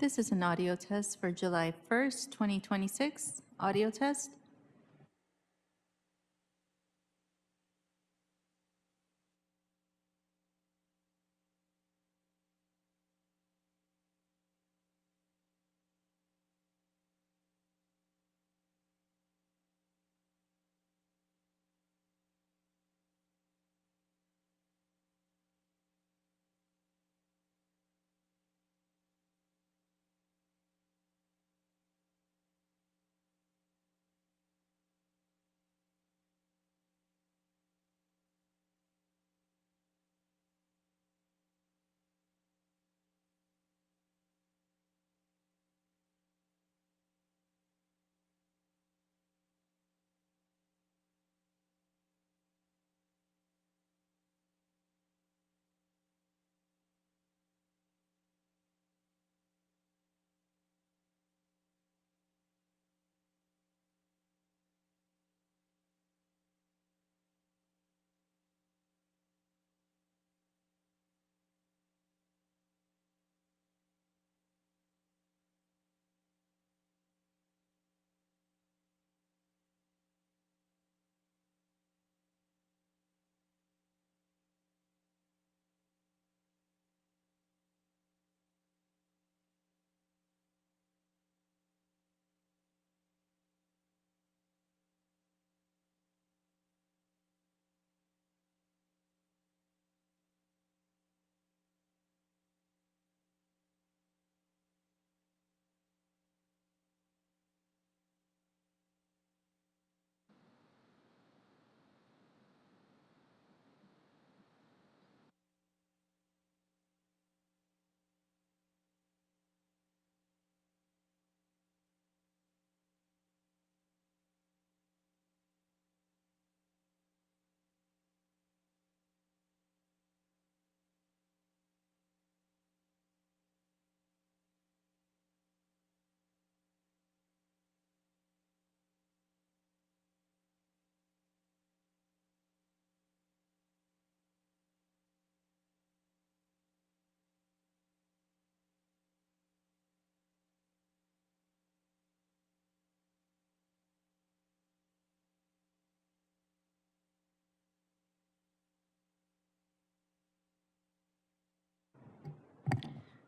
This is an audio test for July 1st, 2026. Audio test.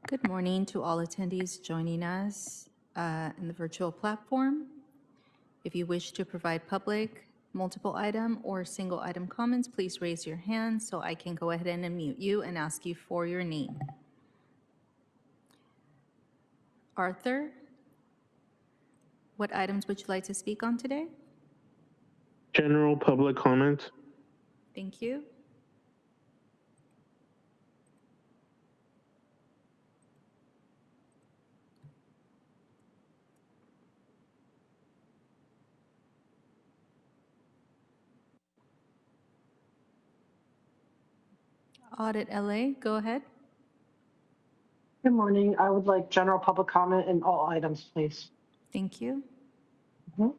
Good morning to all attendees joining us in the virtual platform. If you wish to provide public, multiple item, or single item comments, please raise your hand so I can go ahead and unmute you and ask you for your name. Arthur, what items would you like to speak on today? General public comment. Thank you. Audit LA, go ahead. Good morning. I would like general public comment in all items, please. Thank you. Mhm.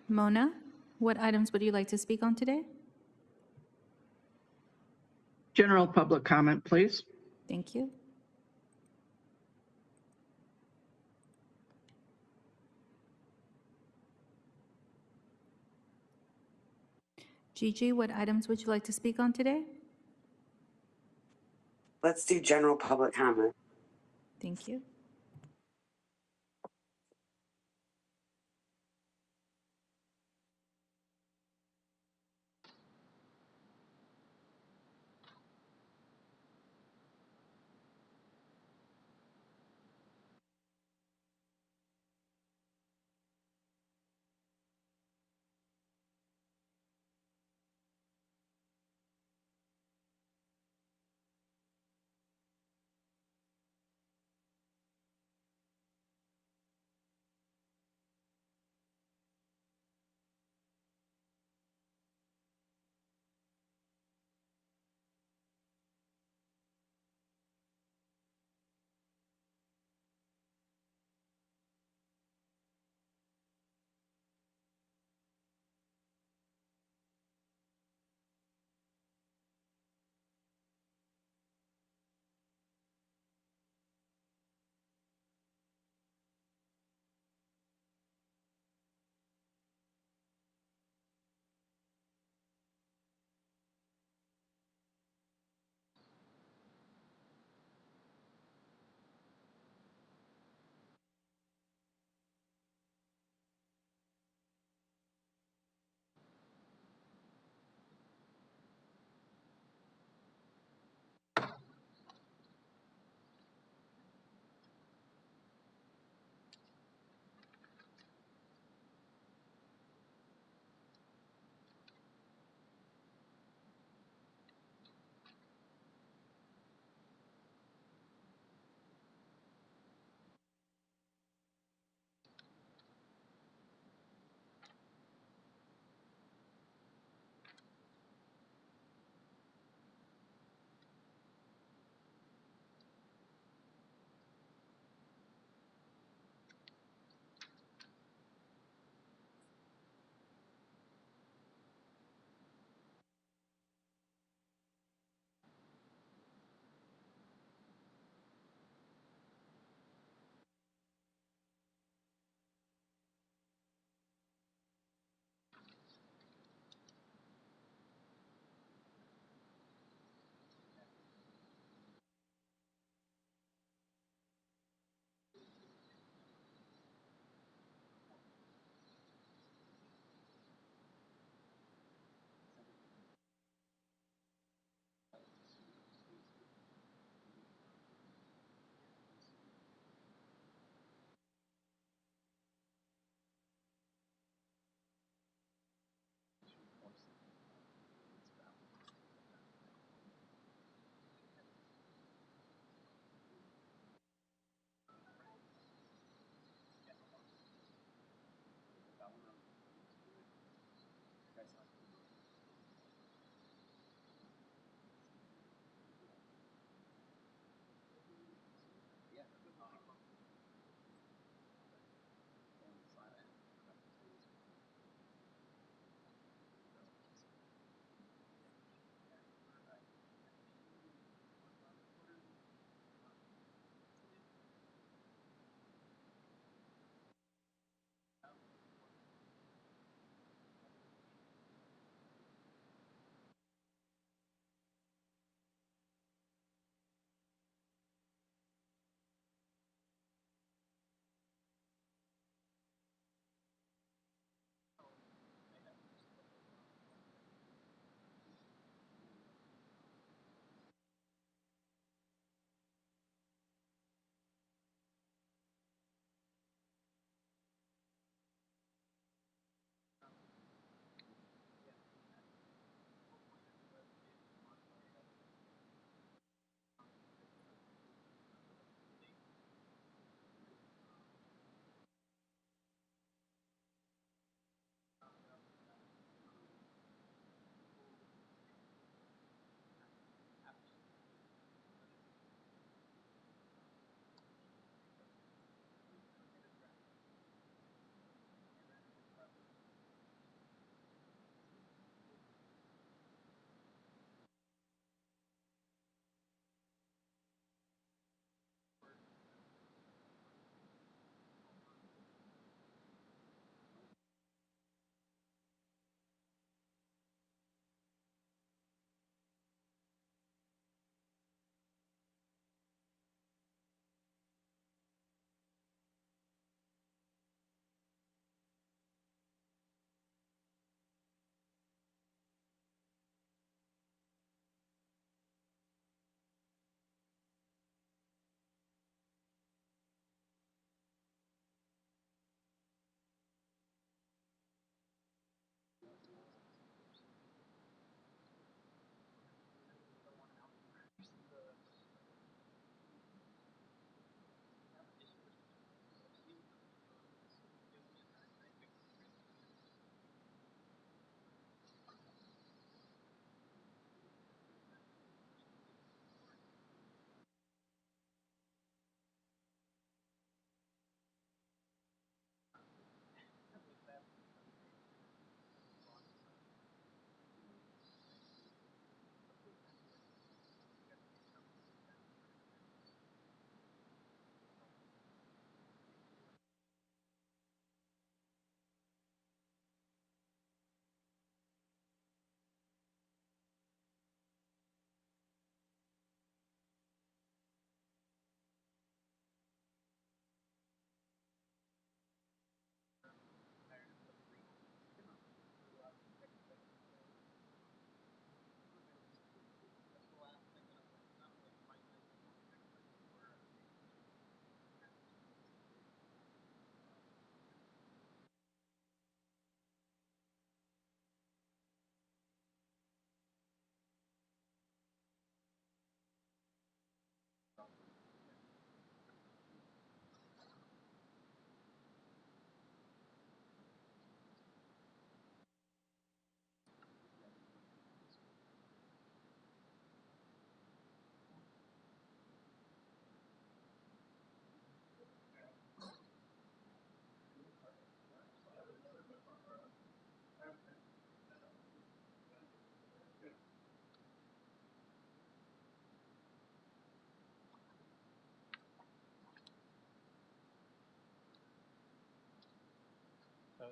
Mona, what items would you like to speak on today? General public comment, please. Thank you. Gigi, what items would you like to speak on today? Let's do general public comment. Thank you.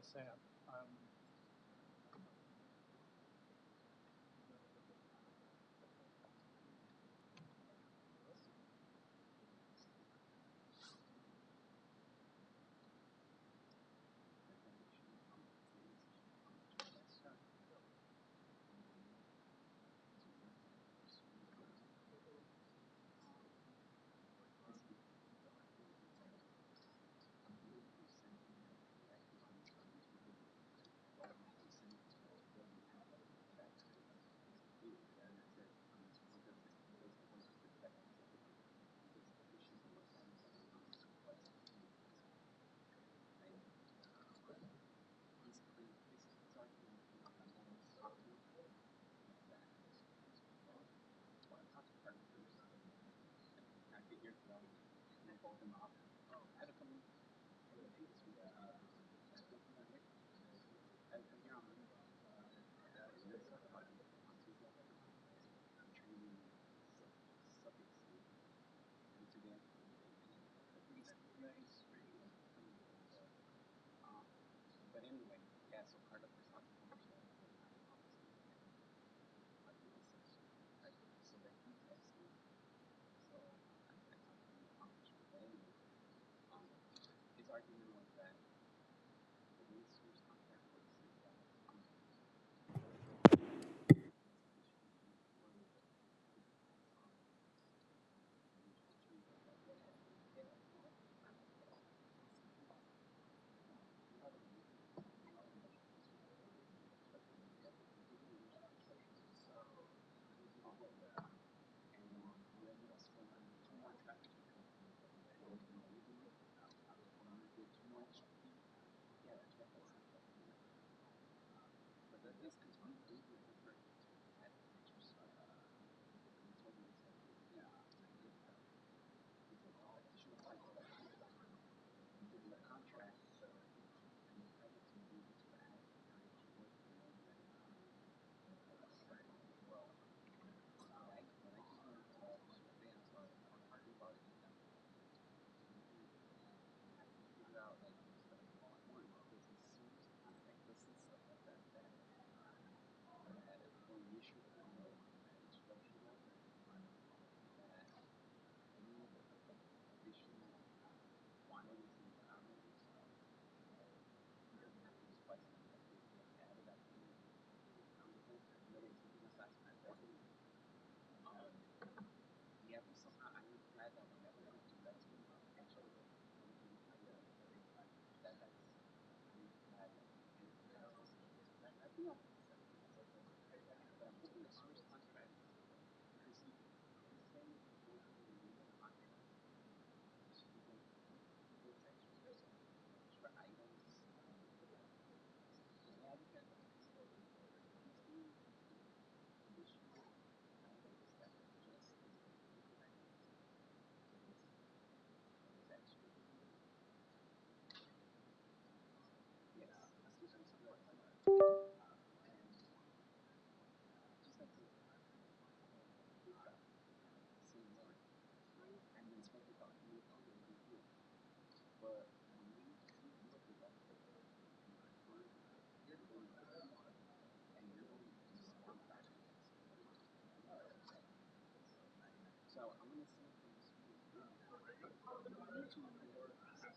Sam.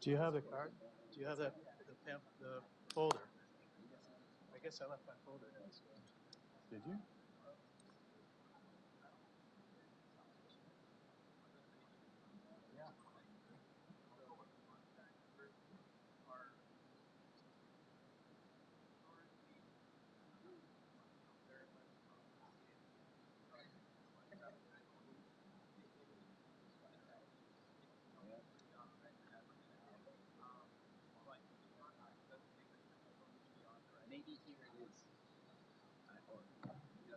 Do you have the card? Do you have the folder? I guess I left my folder downstairs. Did you? Yeah.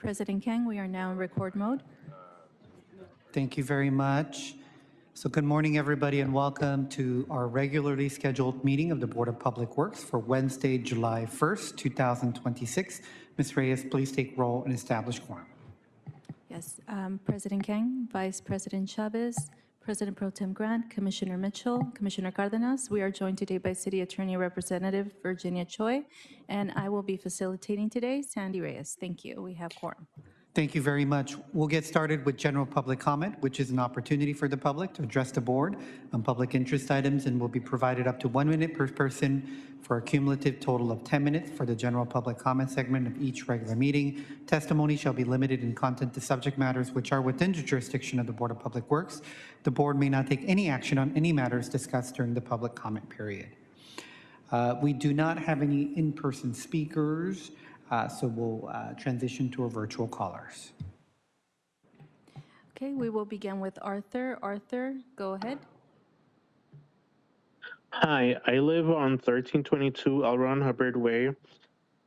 President Kang, we are now in record mode. Thank you very much. So good morning, everybody, and welcome to our regularly scheduled meeting of the Board of Public Works for Wednesday, July 1st, 2026. Ms. Reyes, please take roll and establish quorum. Yes, President Kang, Vice President Chavez, President Pro Tem Grant, Commissioner Mitchell, Commissioner Cardenas. We are joined today by City Attorney Representative Virginia Choi, and I will be facilitating today, Sandy Reyes. Thank you. We have quorum. Thank you very much. We'll get started with general public comment, which is an opportunity for the public to address the board on public interest items and will be provided up to 1 minute per person for a cumulative total of 10 minutes for the general public comment segment of each regular meeting. Testimony shall be limited in content to subject matters which are within the jurisdiction of the Board of Public Works. The board may not take any action on any matters discussed during the public comment period. We do not have any in-person speakers. So we'll transition to our virtual callers. Okay, we will begin with Arthur. Arthur, go ahead. Hi, I live on 1322 L. Ron Hubbard Way.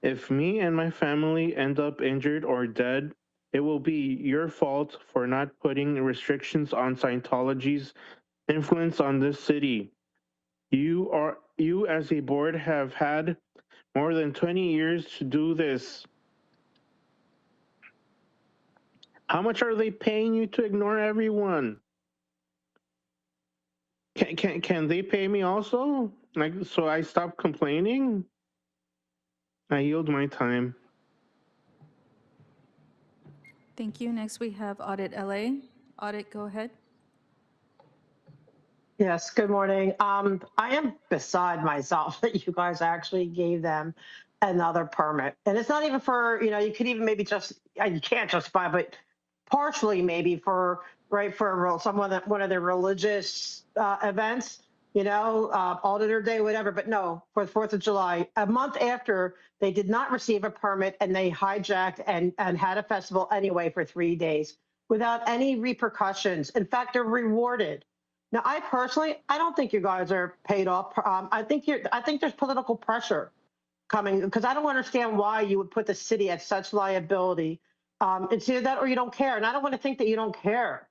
If me and my family end up injured or dead, it will be your fault for not putting restrictions on Scientology's influence on this city. You as a board have had more than 20 years to do this. How much are they paying you to ignore everyone? Can they pay me also? Like, so I stop complaining? I yield my time. Thank you. Next, we have Audit LA. Audit, go ahead. Yes, good morning. I am beside myself that you guys actually gave them another permit. And it's not even for, you could even maybe just, you can't justify, but partially maybe for, right, for one of their religious events, Auditor Day, whatever, but no, for the 4th of July, a month after they did not receive a permit and they hijacked and had a festival anyway for 3 days without any repercussions. In fact, they're rewarded. Now, I don't think you guys are paid off. I think there's political pressure coming because I don't understand why you would put the city at such liability. It's either that or you don't care. And I don't want to think that you don't care.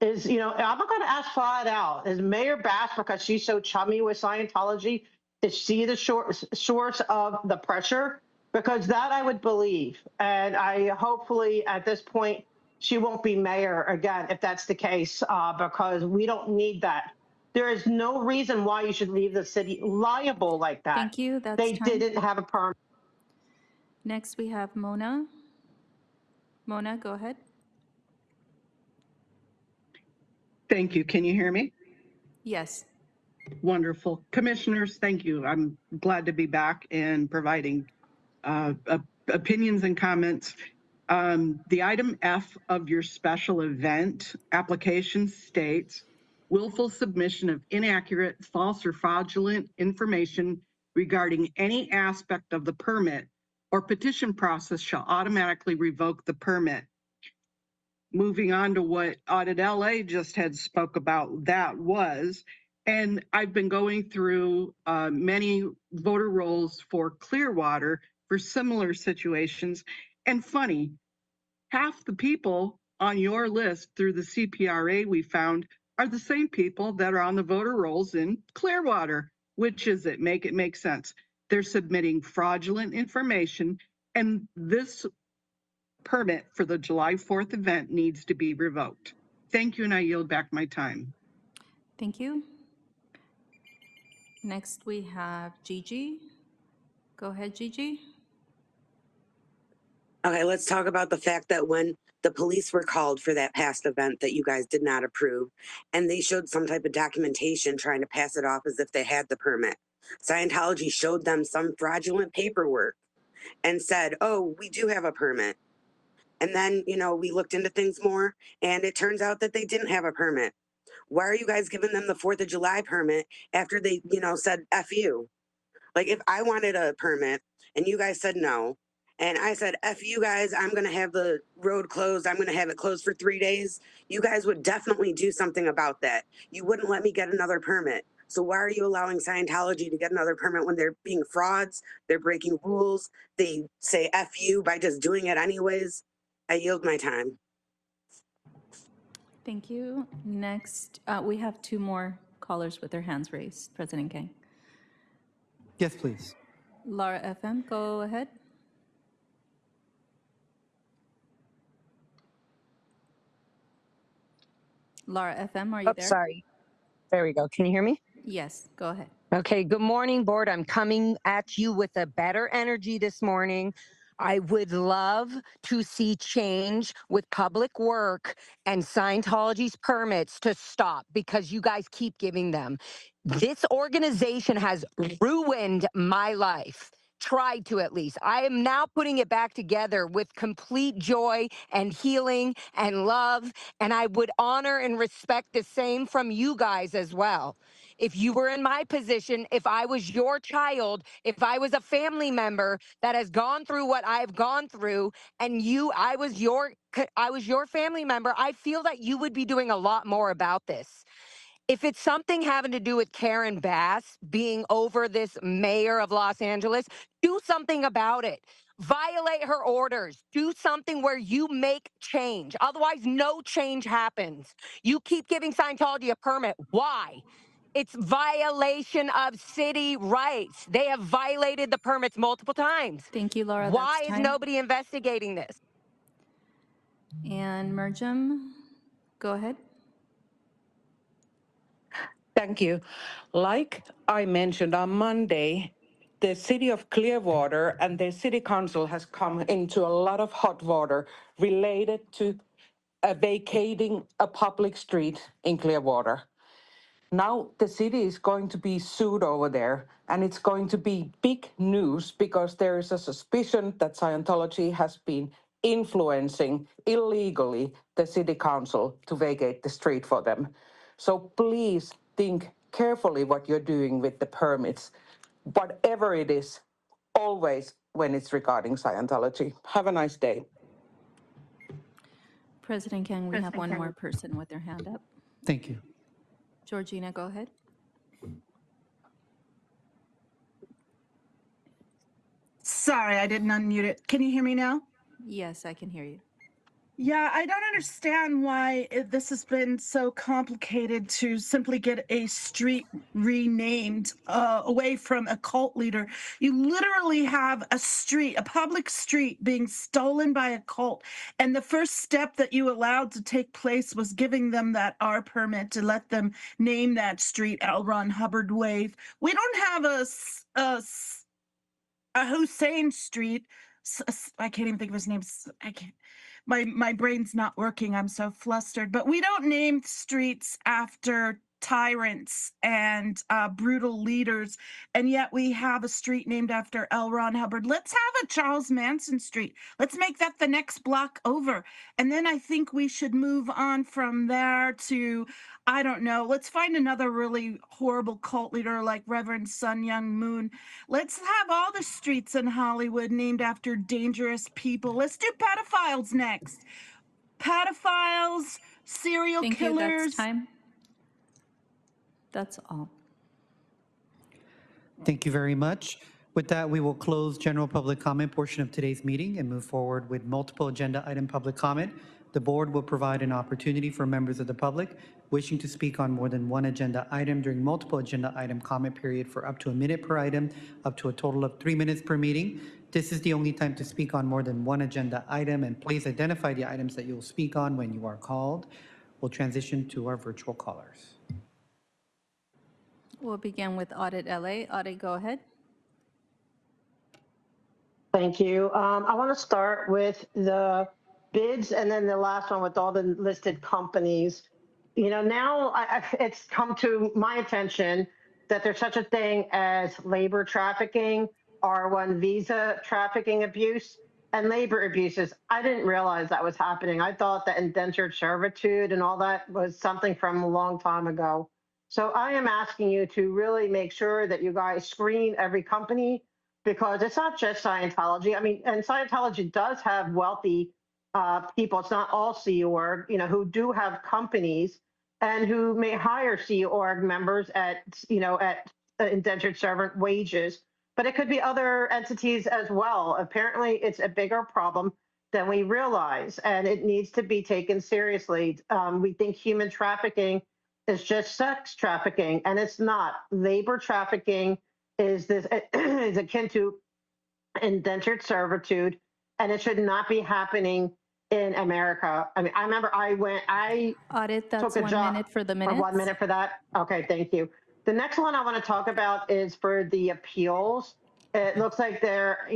I'm not going to ask flat out. Is Mayor Bass, because she's so chummy with Scientology, is she the source of the pressure? Because that I would believe. And I hopefully at this point, she won't be mayor again, if that's the case, because we don't need that. There is no reason why you should leave the city liable like that. Thank you. That's They time. didn't have a permit. Next, we have Mona. Mona, go ahead. Thank you. Can you hear me? Yes. Wonderful. Commissioners, thank you. I'm glad to be back and providing opinions and comments. The item F of your special event application states, willful submission of inaccurate, false, or fraudulent information regarding any aspect of the permit or petition process shall automatically revoke the permit. Moving on to what Audit LA just had spoke about, that was, and I've been going through many voter rolls for Clearwater for similar situations. And funny, half the people on your list through the CPRA we found are the same people that are on the voter rolls in Clearwater. Which is it? Make it make sense. They're submitting fraudulent information, and this permit for the July 4th event needs to be revoked. Thank you, and I yield back my time. Thank you. Next, we have Gigi. Go ahead, Gigi. Okay, let's talk about the fact that when the police were called for that past event that you guys did not approve, and they showed some type of documentation trying to pass it off as if they had the permit. Scientology showed them some fraudulent paperwork and said, oh, we do have a permit. And then, we looked into things more, and it turns out that they didn't have a permit. Why are you guys giving them the 4th of July permit after they, said F you? Like, if I wanted a permit and you guys said no, and I said, F you guys, I'm going to have the road closed, I'm going to have it closed for 3 days, you guys would definitely do something about that. You wouldn't let me get another permit. So why are you allowing Scientology to get another permit when they're being frauds, they're breaking rules, they say F you by just doing it anyways? I yield my time. Thank you. Next, we have two more callers with their hands raised. President Kang. Yes, please. Laura FM, go ahead. Laura FM, are you Oh, there? sorry. There we go. Can you hear me? Yes, go ahead. Okay. Good morning, board. I'm coming at you with a better energy this morning. I would love to see change with public work and Scientology's permits to stop because you guys keep giving them. This organization has ruined my life. Tried to, at least. I am now putting it back together with complete joy and healing and love. And I would honor and respect the same from you guys as well. If you were in my position, if I was your child, if I was a family member that has gone through what I've gone through, and I was your family member, I feel that you would be doing a lot more about this. If it's something having to do with Karen Bass being over this mayor of Los Angeles, do something about it. Violate her orders. Do something where you make change. Otherwise, no change happens. You keep giving Scientology a permit. Why? It's violation of city rights. They have violated the permits multiple times. Thank you, Laura. Why That's is time. nobody investigating this? And Merjam, go ahead. Thank you. Like I mentioned on Monday, the city of Clearwater and the city council has come into a lot of hot water related to vacating a public street in Clearwater. Now the city is going to be sued over there, and it's going to be big news because there is a suspicion that Scientology has been influencing illegally the city council to vacate the street for them. So please think carefully what you're doing with the permits, whatever it is, always when it's regarding Scientology. Have a nice day. President Kang, we have one more person with their hand up. Thank you. Georgina, go ahead. Sorry, I didn't unmute it. Can you hear me now? Yes, I can hear you. Yeah, I don't understand why this has been so complicated to simply get a street renamed away from a cult leader. You literally have a street, a public street being stolen by a cult. And the first step that you allowed to take place was giving them that R permit to let them name that street L. Ron Hubbard Way. We don't have a Hussein Street. I can't even think of his name. I can't. My brain's not working. I'm so flustered. But we don't name streets after tyrants and brutal leaders, and yet we have a street named after L. Ron Hubbard. Let's have a Charles Manson Street. Let's make that the next block over. And then I think we should move on from there to, I don't know, let's find another really horrible cult leader like Reverend Sun Young Moon. Let's have all the streets in Hollywood named after dangerous people. Let's do pedophiles next. Pedophiles, serial Thank killers. you. That's time. That's all. Thank you very much. With that, we will close general public comment portion of today's meeting and move forward with multiple agenda item public comment. The board will provide an opportunity for members of the public wishing to speak on more than one agenda item during multiple agenda item comment period for up to a minute per item, up to a total of 3 minutes per meeting. This is the only time to speak on more than one agenda item, and please identify the items that you will speak on when you are called. We'll transition to our virtual callers. We'll begin with Audit LA. Audit, go ahead. Thank you. I want to start with the bids and then the last one with all the listed companies. You know, now it's come to my attention that there's such a thing as labor trafficking, R1 visa trafficking abuse, and labor abuses. I didn't realize that was happening. I thought that indentured servitude and all that was something from a long time ago. So I am asking you to really make sure that you guys screen every company, because it's not just Scientology. I mean, and Scientology does have wealthy people. It's not all Sea Org, you know, who do have companies and who may hire Sea Org members at, you know, at indentured servant wages. But it could be other entities as well. Apparently, it's a bigger problem. than we realize, and it needs to be taken seriously. We think human trafficking is just sex trafficking, and it's not. Labor trafficking is this is akin to indentured servitude, and it should not be happening in America. I mean, I remember I Audit, that's took a 1 job minute for the for minutes. 1 minute for that. Okay, thank you. The next one I want to talk about is for the appeals. It looks like they're,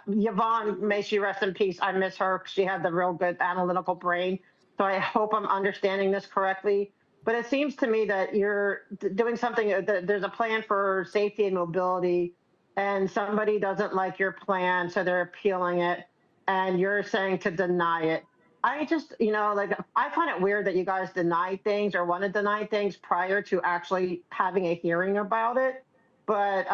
Yvonne, may she rest in peace. I miss her. She had the real good analytical brain. So I hope I'm understanding this correctly. But it seems to me that you're doing something, that there's a plan for safety and mobility, and somebody doesn't like your plan, so they're appealing it, and you're saying to deny it. I just, I find it weird that you guys deny things or want to deny things prior to actually having a hearing about it. But,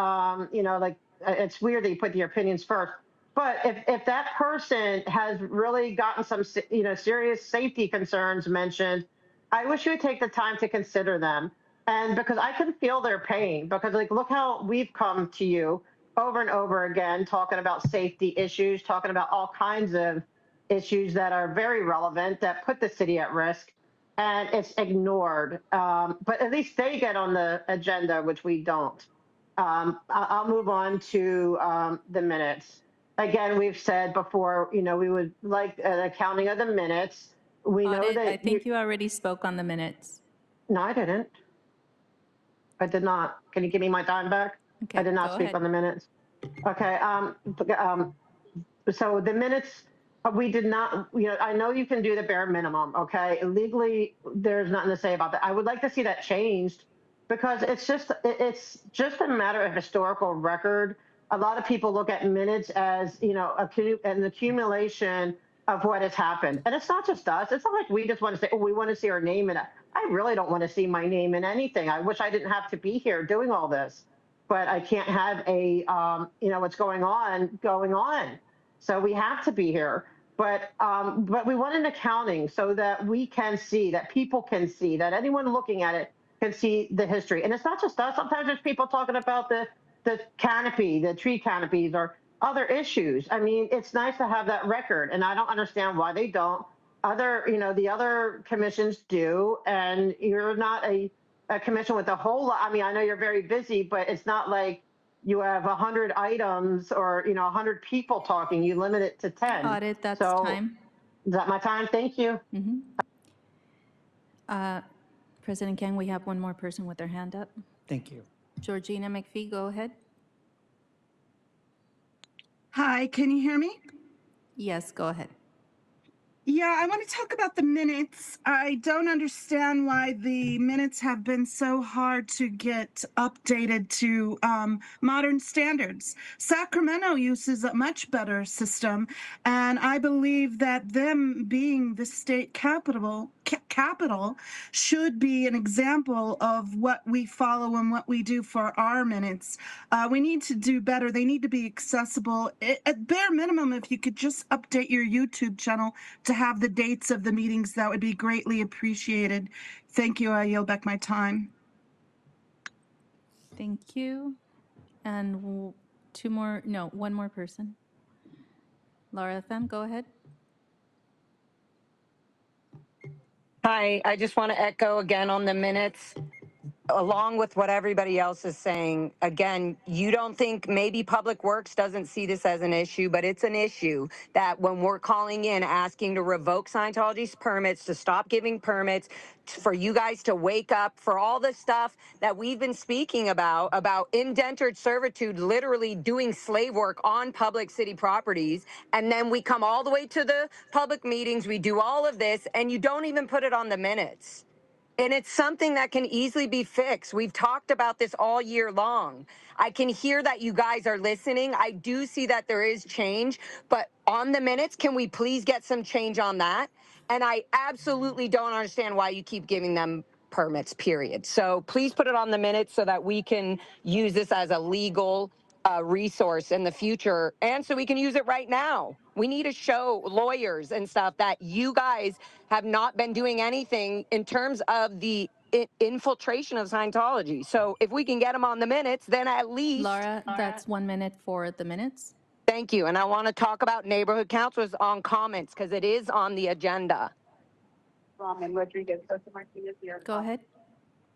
it's weird that you put your opinions first. But if that person has really gotten some, serious safety concerns mentioned, I wish you would take the time to consider them. And because I can feel their pain, because look how we've come to you over and over again, talking about safety issues, talking about all kinds of issues that are very relevant that put the city at risk, and it's ignored. But at least they get on the agenda, which we don't. I'll move on to the minutes. Again, we've said before, we would like an accounting of the minutes. We know Audit, that I think you already spoke on the minutes. No, I didn't. I did not. Can you give me my time back? Okay, I did not go speak ahead. on the minutes. Okay. So the minutes, we did not, I know you can do the bare minimum, okay? Legally, there's nothing to say about that. I would like to see that changed, because it's just a matter of historical record. A lot of people look at minutes as, an accumulation of what has happened. And it's not just us. It's not like we just want to say, oh, we want to see our name in it. I really don't want to see my name in anything. I wish I didn't have to be here doing all this, but I can't have what's going on. So we have to be here. But we want an accounting so that we can see, that people can see, that anyone looking at it can see the history. And it's not just us. Sometimes there's people talking about the canopy, the tree canopies, or other issues. I mean, it's nice to have that record, and I don't understand why they don't. The other commissions do, and you're not a commission with a whole lot. I mean, I know you're very busy, but it's not like you have 100 items or 100 people talking. You limit it to 10. Audit, that's So, time. Is that my time? Thank you. President Kang, we have one more person with their hand up. Thank you. Georgina McPhee, go ahead. Hi, can you hear me? Yes, go ahead. Yeah, I want to talk about the minutes. I don't understand why the minutes have been so hard to get updated to modern standards. Sacramento uses a much better system, and I believe that them being the state capital should be an example of what we follow and what we do for our minutes. We need to do better. They need to be accessible. At bare minimum, if you could just update your YouTube channel to have the dates of the meetings, that would be greatly appreciated. Thank you. I yield back my time. Thank you. And one more person. Laura FM, go ahead. Hi, I just want to echo again on the minutes, along with what everybody else is saying. Again, you don't think maybe Public Works doesn't see this as an issue, but it's an issue that when we're calling in asking to revoke Scientology's permits, to stop giving permits, for you guys to wake up, for all the stuff that we've been speaking about indentured servitude, literally doing slave work on public city properties. And then we come all the way to the public meetings, we do all of this, and you don't even put it on the minutes. And it's something that can easily be fixed. We've talked about this all year long. I can hear that you guys are listening. I do see that there is change, but on the minutes, can we please get some change on that? And I absolutely don't understand why you keep giving them permits, period. So please put it on the minutes so that we can use this as a legal resource in the future, and so we can use it right now. We need to show lawyers and stuff that you guys have not been doing anything in terms of the infiltration of Scientology. So if we can get them on the minutes, then at least... Laura, that's 1 minute for the minutes. Thank you. And I want to talk about neighborhood councils on comments because it is on the agenda. Go ahead.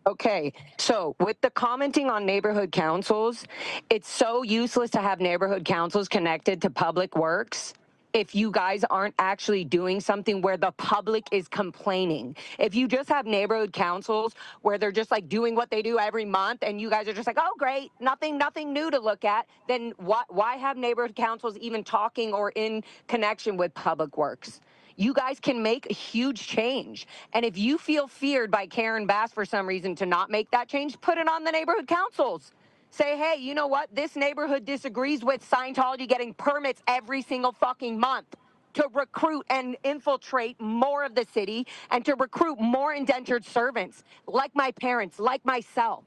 Okay, so with the commenting on neighborhood councils, it's so useless to have neighborhood councils connected to public works if you guys aren't actually doing something where the public is complaining. If you just have neighborhood councils where they're just like doing what they do every month and you guys are just like, oh great, nothing new to look at, then why have neighborhood councils even talking or in connection with public works? You guys can make a huge change. And if you feel feared by Karen Bass for some reason to not make that change, put it on the neighborhood councils. Say, hey, you know what? This neighborhood disagrees with Scientology getting permits every single fucking month to recruit and infiltrate more of the city and to recruit more indentured servants like my parents, like myself.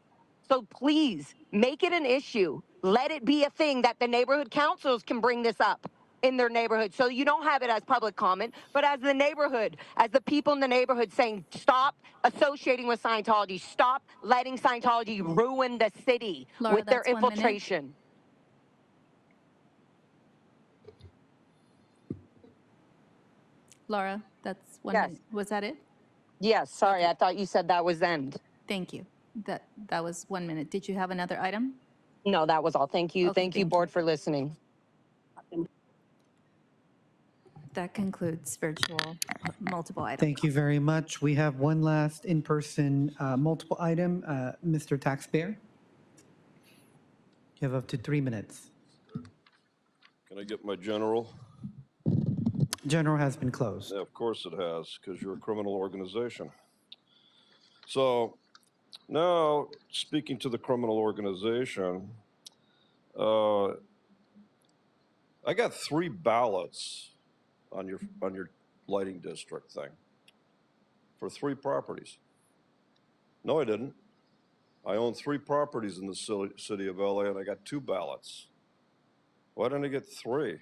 So please make it an issue. Let it be a thing that the neighborhood councils can bring this up in their neighborhood. So you don't have it as public comment, but as the neighborhood, as the people in the neighborhood saying, stop associating with Scientology, stop letting Scientology ruin the city Laura, with their that's 1 minute. infiltration. Laura, that's 1 Yes. minute. Was that it? Yes, sorry, Okay. I thought you said that was end. Thank you. That was 1 minute. Did you have another item? No, that was all. Thank you. Okay, Thank you, thank board, you. for listening. That concludes virtual multiple items. Thank you very much. We have one last in-person multiple item. Mr. Taxpayer, you have up to 3 minutes. Can I get my general? General has been closed. Yeah, of course it has, because you're a criminal organization. So now, speaking to the criminal organization, I got 3 ballots on your lighting district thing for 3 properties. No, I didn't. I own 3 properties in the city of LA, and I got 2 ballots. Why didn't I get 3?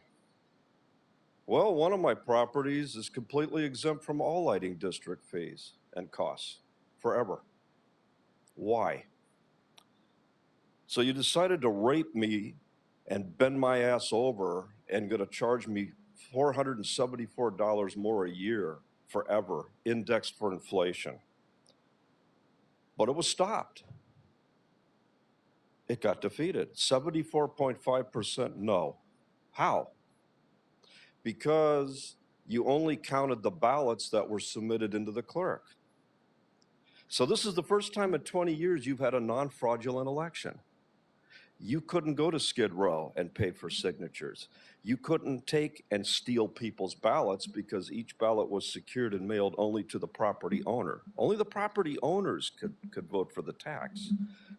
Well, one of my properties is completely exempt from all lighting district fees and costs forever. Why? So you decided to rape me and bend my ass over and gonna charge me $474 more a year forever, indexed for inflation. But it was stopped. It got defeated. 74.5% no. How? Because you only counted the ballots that were submitted into the clerk. So this is the first time in 20 years you've had a non-fraudulent election. You couldn't go to Skid Row and pay for signatures. You couldn't take and steal people's ballots because each ballot was secured and mailed only to the property owner. Only the property owners could vote for the tax,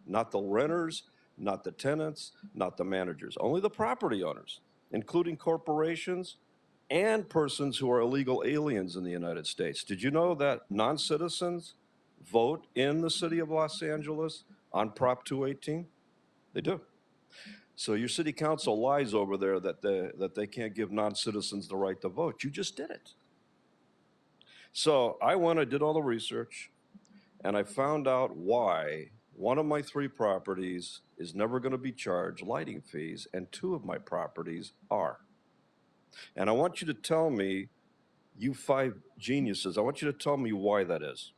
not the renters, not the tenants, not the managers, only the property owners, including corporations and persons who are illegal aliens in the United States. Did you know that non-citizens vote in the city of Los Angeles on Prop 218? They do. So your city council lies over there that they can't give non-citizens the right to vote. You just did it. So I did all the research, and I found out why one of my 3 properties is never going to be charged lighting fees, and 2 of my properties are. And I want you to tell me, you 5 geniuses, I want you to tell me why that is.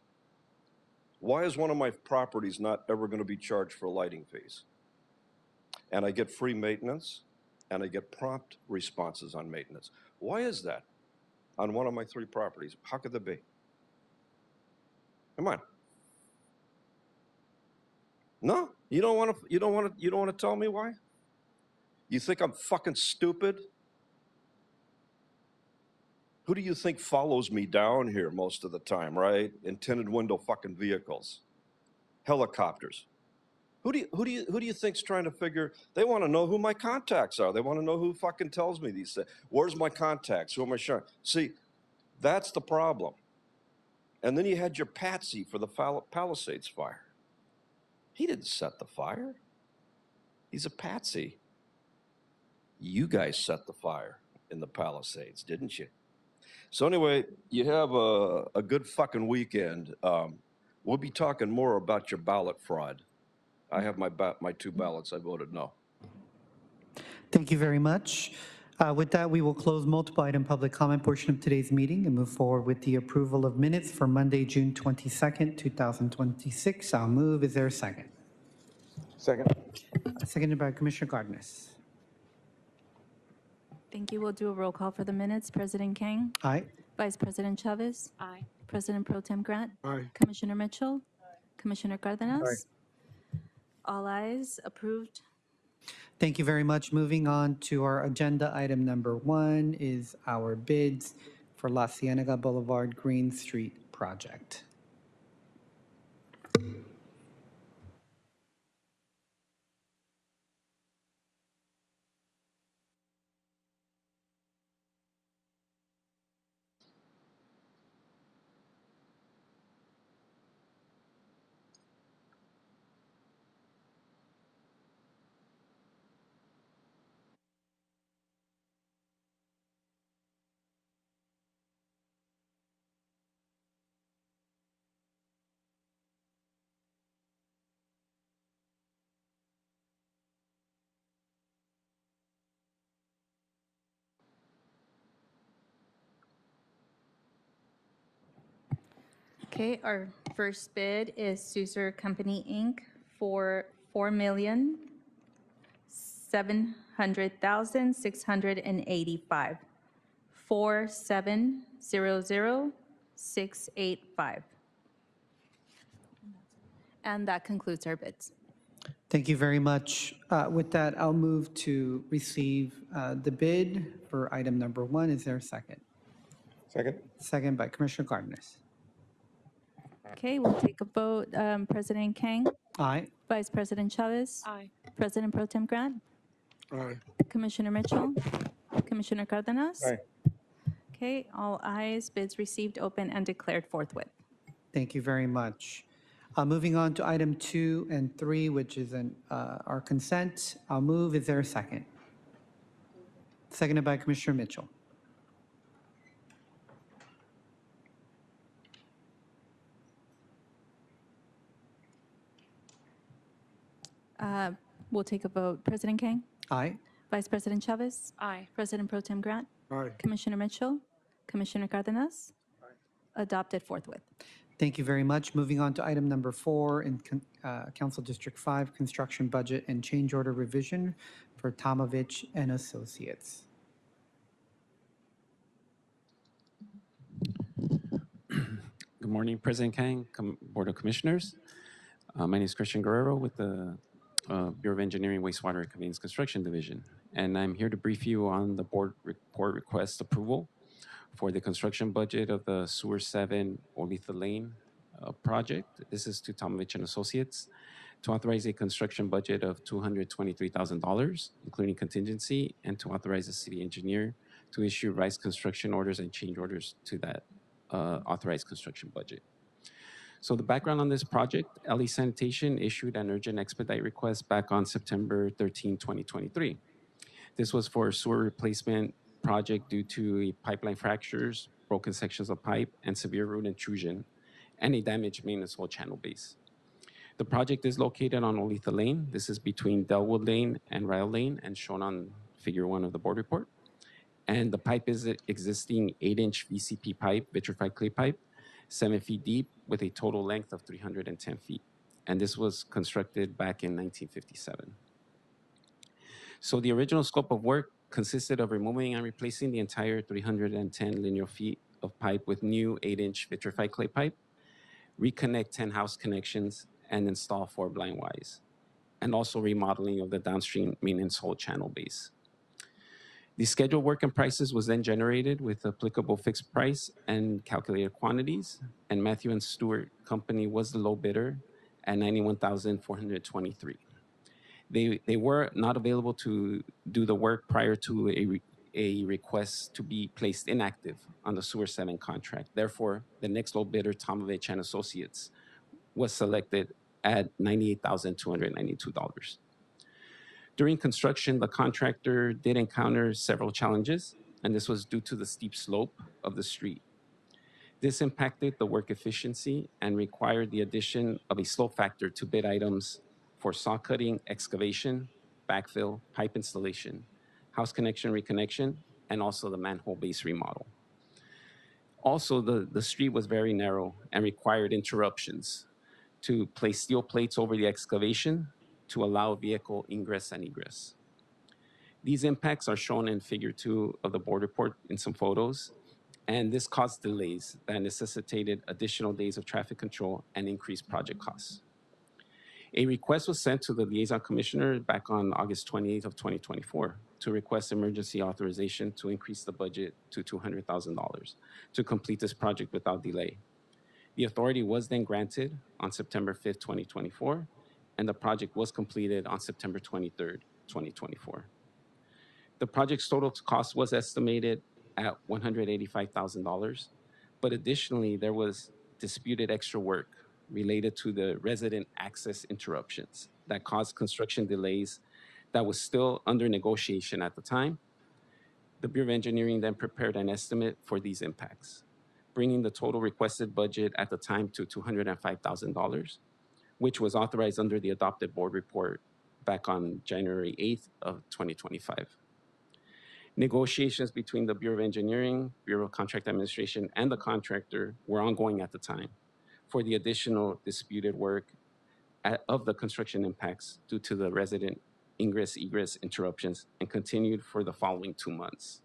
Why is one of my properties not ever going to be charged for lighting fees? And I get free maintenance, and I get prompt responses on maintenance. Why is that on one of my 3 properties? How could that be? Come on. No, you don't want to tell me why? You think I'm fucking stupid? Who do you think follows me down here most of the time, right? In tinted window fucking vehicles, helicopters. Who do you think's trying to figure? They want to know who my contacts are. They want to know who fucking tells me these things. Where's my contacts? Who am I showing? See, that's the problem. And then you had your patsy for the Palisades fire. He didn't set the fire. He's a patsy. You guys set the fire in the Palisades, didn't you? So anyway, you have a good fucking weekend. We'll be talking more about your ballot fraud. I have my 2 ballots. I voted no. Thank you very much. With that, we will close multiple item public comment portion of today's meeting and move forward with the approval of minutes for Monday, June 22nd, 2026. I'll move. Is there a second? Second. Seconded by Commissioner Cardenas. Thank you. We'll do a roll call for the minutes. President Kang, Aye. Vice President Chavez, Aye. President Pro Tem Grant, Aye. Commissioner Mitchell, Commissioner Cardenas. All ayes, approved. Thank you very much. Moving on to our agenda, item number 1 is our bids for La Cienega Boulevard Green Street project. Okay, our first bid is Suzer Company, Inc. for $4,700,685. 4700685. And that concludes our bids. Thank you very much. With that, I'll move to receive the bid for item number 1. Is there a second? Second. Second by Commissioner Cardenas. Okay, we'll take a vote. President Kang, Aye. Vice President Chavez, Aye. President Pro Tem Grant, Aye. Commissioner Mitchell, Commissioner Cardenas. Aye. Okay, all ayes, bids received, open, and declared forthwith. Thank you very much. Moving on to item 2 and 3, which is our consent. I'll move. Is there a second? Seconded by Commissioner Mitchell. We'll take a vote. President Kang, Aye. Vice President Chavez, Aye. President Pro Tem Grant, Aye. Commissioner Mitchell, Commissioner Cardenas. Adopted forthwith. Thank you very much. Moving on to item number 4 in Council District 5, construction budget and change order revision for Tomovich and Associates. Good morning, President Kang, Board of Commissioners. My name is Christian Guerrero with the Bureau of Engineering, Wastewater, and Conveyance Construction Division. And I'm here to brief you on the board report request approval for the construction budget of the Sewer 7 Olitha Lane project. This is to Tomovich and Associates to authorize a construction budget of $223,000, including contingency, and to authorize the city engineer to issue revised construction orders and change orders to that authorized construction budget. So the background on this project, LE Sanitation issued an urgent expedite request back on September 13, 2023. This was for a sewer replacement project due to pipeline fractures, broken sections of pipe, and severe root intrusion, and a damaged maintenance hole channel base. The project is located on Olitha Lane. This is between Delwood Lane and Ryle Lane, and shown on Figure 1 of the board report. And the pipe is an existing 8-inch VCP pipe, vitrified clay pipe, 7 feet deep with a total length of 310 feet. And this was constructed back in 1957. So the original scope of work consisted of removing and replacing the entire 310 linear feet of pipe with new 8-inch vitrified clay pipe, reconnect 10 house connections, and install 4 blind Ys, and also remodeling of the downstream maintenance hole channel base. The scheduled work and prices was then generated with applicable fixed price and calculated quantities, and Matthew and Stewart Company was the low bidder at $91,423. They were not available to do the work prior to a request to be placed inactive on the Sewer 7 contract. Therefore, the next low bidder, Tomovich and Associates, was selected at $98,292. During construction, the contractor did encounter several challenges, and this was due to the steep slope of the street. This impacted the work efficiency and required the addition of a slope factor to bid items for saw cutting, excavation, backfill, pipe installation, house connection reconnection, and also the manhole base remodel. Also, the street was very narrow and required interruptions to place steel plates over the excavation to allow vehicle ingress and egress. These impacts are shown in figure 2 of the board report in some photos, and this caused delays that necessitated additional days of traffic control and increased project costs. A request was sent to the liaison commissioner back on August 28th of 2024 to request emergency authorization to increase the budget to $200,000 to complete this project without delay. The authority was then granted on September 5th, 2024, and the project was completed on September 23rd, 2024. The project's total cost was estimated at $185,000, but additionally, there was disputed extra work related to the resident access interruptions that caused construction delays that was still under negotiation at the time. The Bureau of Engineering then prepared an estimate for these impacts, bringing the total requested budget at the time to $205,000, which was authorized under the adopted board report back on January 8th of 2025. Negotiations between the Bureau of Engineering, Bureau of Contract Administration, and the contractor were ongoing at the time for the additional disputed work of the construction impacts due to the resident ingress-egress interruptions and continued for the following 2 months.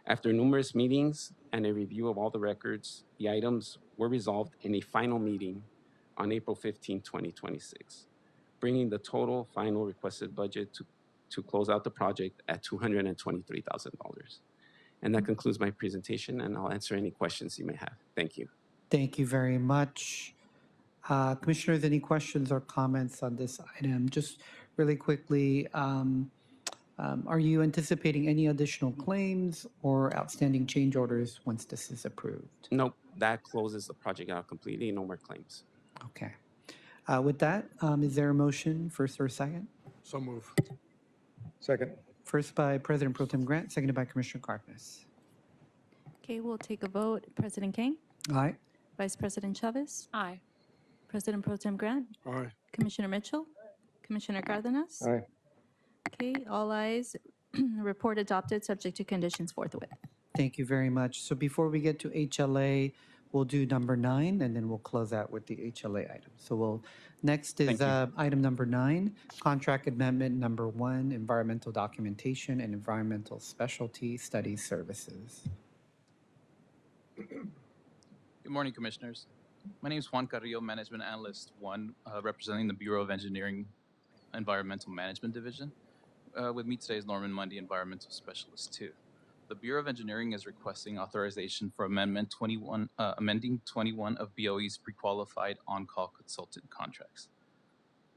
After numerous meetings and a review of all the records, the items were resolved in a final meeting on April 15, 2026, bringing the total final requested budget to close out the project at $223,000. And that concludes my presentation, and I'll answer any questions you may have. Thank you. Thank you very much. Commissioners, any questions or comments on this item? Just really quickly, are you anticipating any additional claims or outstanding change orders once this is approved? Nope, that closes the project out completely. No more claims. Okay. With that, is there a motion, first or second? So move. Second. First by President Pro Tem Grant, seconded by Commissioner Cardenas. Okay, we'll take a vote. President Kang? Aye. Vice President Chavez? Aye. President Pro Tem Grant? Aye. Commissioner Mitchell? Commissioner Cardenas? Aye. Okay, all ayes. Report adopted, subject to conditions forthwith. Thank you very much. So before we get to HLA, we'll do number 9, and then we'll close out with the HLA item. So next is item number 9, contract amendment number 1, environmental documentation and environmental specialty study services. Good morning, Commissioners. My name is Juan Carrillo, Management Analyst 1, representing the Bureau of Engineering Environmental Management Division. With me today is Norman Mundy, Environmental Specialist 2. The Bureau of Engineering is requesting authorization for amending 21 of BOE's pre-qualified on-call consultant contracts.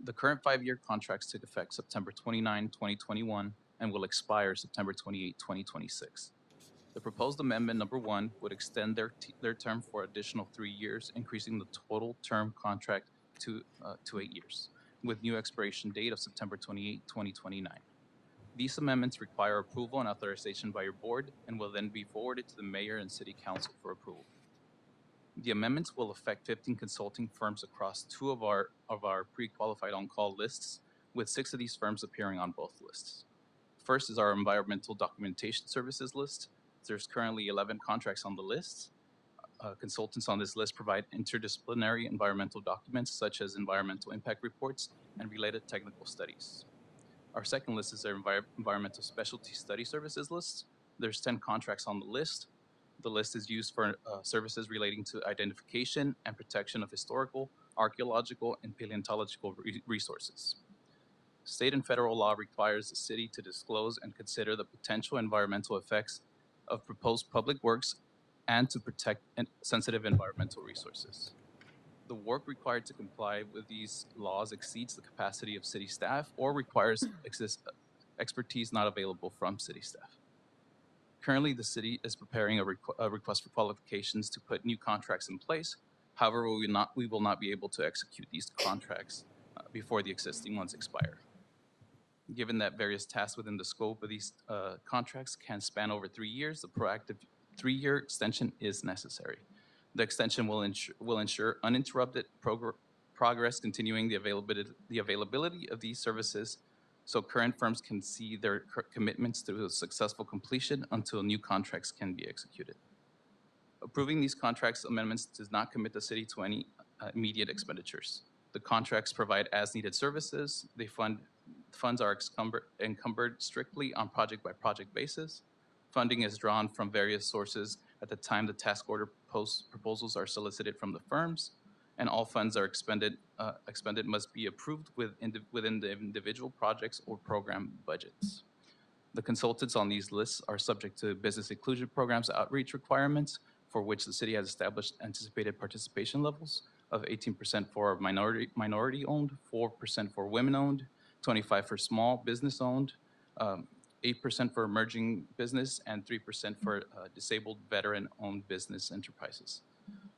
The current 5-year contracts took effect September 29, 2021, and will expire September 28, 2026. The proposed amendment number 1 would extend their term for additional 3 years, increasing the total term contract to 8 years, with new expiration date of September 28, 2029. These amendments require approval and authorization by your board and will then be forwarded to the mayor and city council for approval. The amendments will affect 15 consulting firms across 2 of our pre-qualified on-call lists, with 6 of these firms appearing on both lists. First is our environmental documentation services list. There's currently 11 contracts on the list. Consultants on this list provide interdisciplinary environmental documents such as environmental impact reports and related technical studies. Our second list is our environmental specialty study services list. There's 10 contracts on the list. The list is used for services relating to identification and protection of historical, archaeological, and paleontological resources. State and federal law requires the city to disclose and consider the potential environmental effects of proposed public works and to protect sensitive environmental resources. The work required to comply with these laws exceeds the capacity of city staff or requires expertise not available from city staff. Currently, the city is preparing a request for qualifications to put new contracts in place. However, we will not be able to execute these contracts before the existing ones expire. Given that various tasks within the scope of these contracts can span over 3 years, the proactive 3-year extension is necessary. The extension will ensure uninterrupted progress, continuing the availability of these services so current firms can see their commitments through a successful completion until new contracts can be executed. Approving these contracts amendments does not commit the city to any immediate expenditures. The contracts provide as-needed services. Funds are encumbered strictly on project-by-project basis. Funding is drawn from various sources at the time the task order proposals are solicited from the firms, and all funds are expended must be approved within the individual projects or program budgets. The consultants on these lists are subject to business inclusion programs outreach requirements, for which the city has established anticipated participation levels of 18% for minority-owned, 4% for women-owned, 25% for small business-owned, 8% for emerging business, and 3% for disabled veteran-owned business enterprises.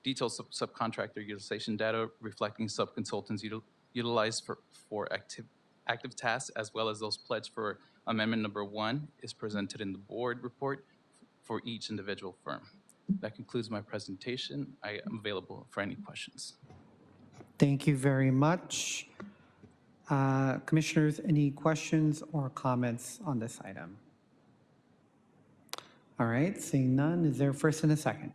Detailed subcontractor utilization data reflecting sub-consultants utilized for active tasks, as well as those pledged for amendment number 1, is presented in the board report for each individual firm. That concludes my presentation. I am available for any questions. Thank you very much. Commissioners, any questions or comments on this item? All right, seeing none, is there a first and a second?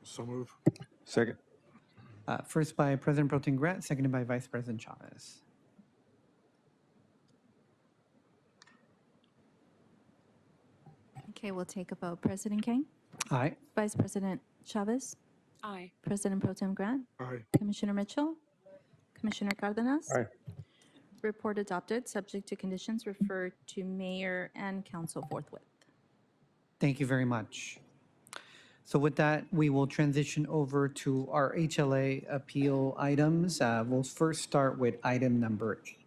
So move. Second. First by President Pro Tem Grant, seconded by Vice President Chavez. Okay, we'll take a vote. President Kang? Aye. Vice President Chavez? Aye. President Pro Tem Grant? Aye. Commissioner Mitchell? Commissioner Cardenas? Aye. Report adopted, subject to conditions referred to mayor and council forthwith. Thank you very much. So with that, we will transition over to our HLA appeal items. We'll first start with item number 8.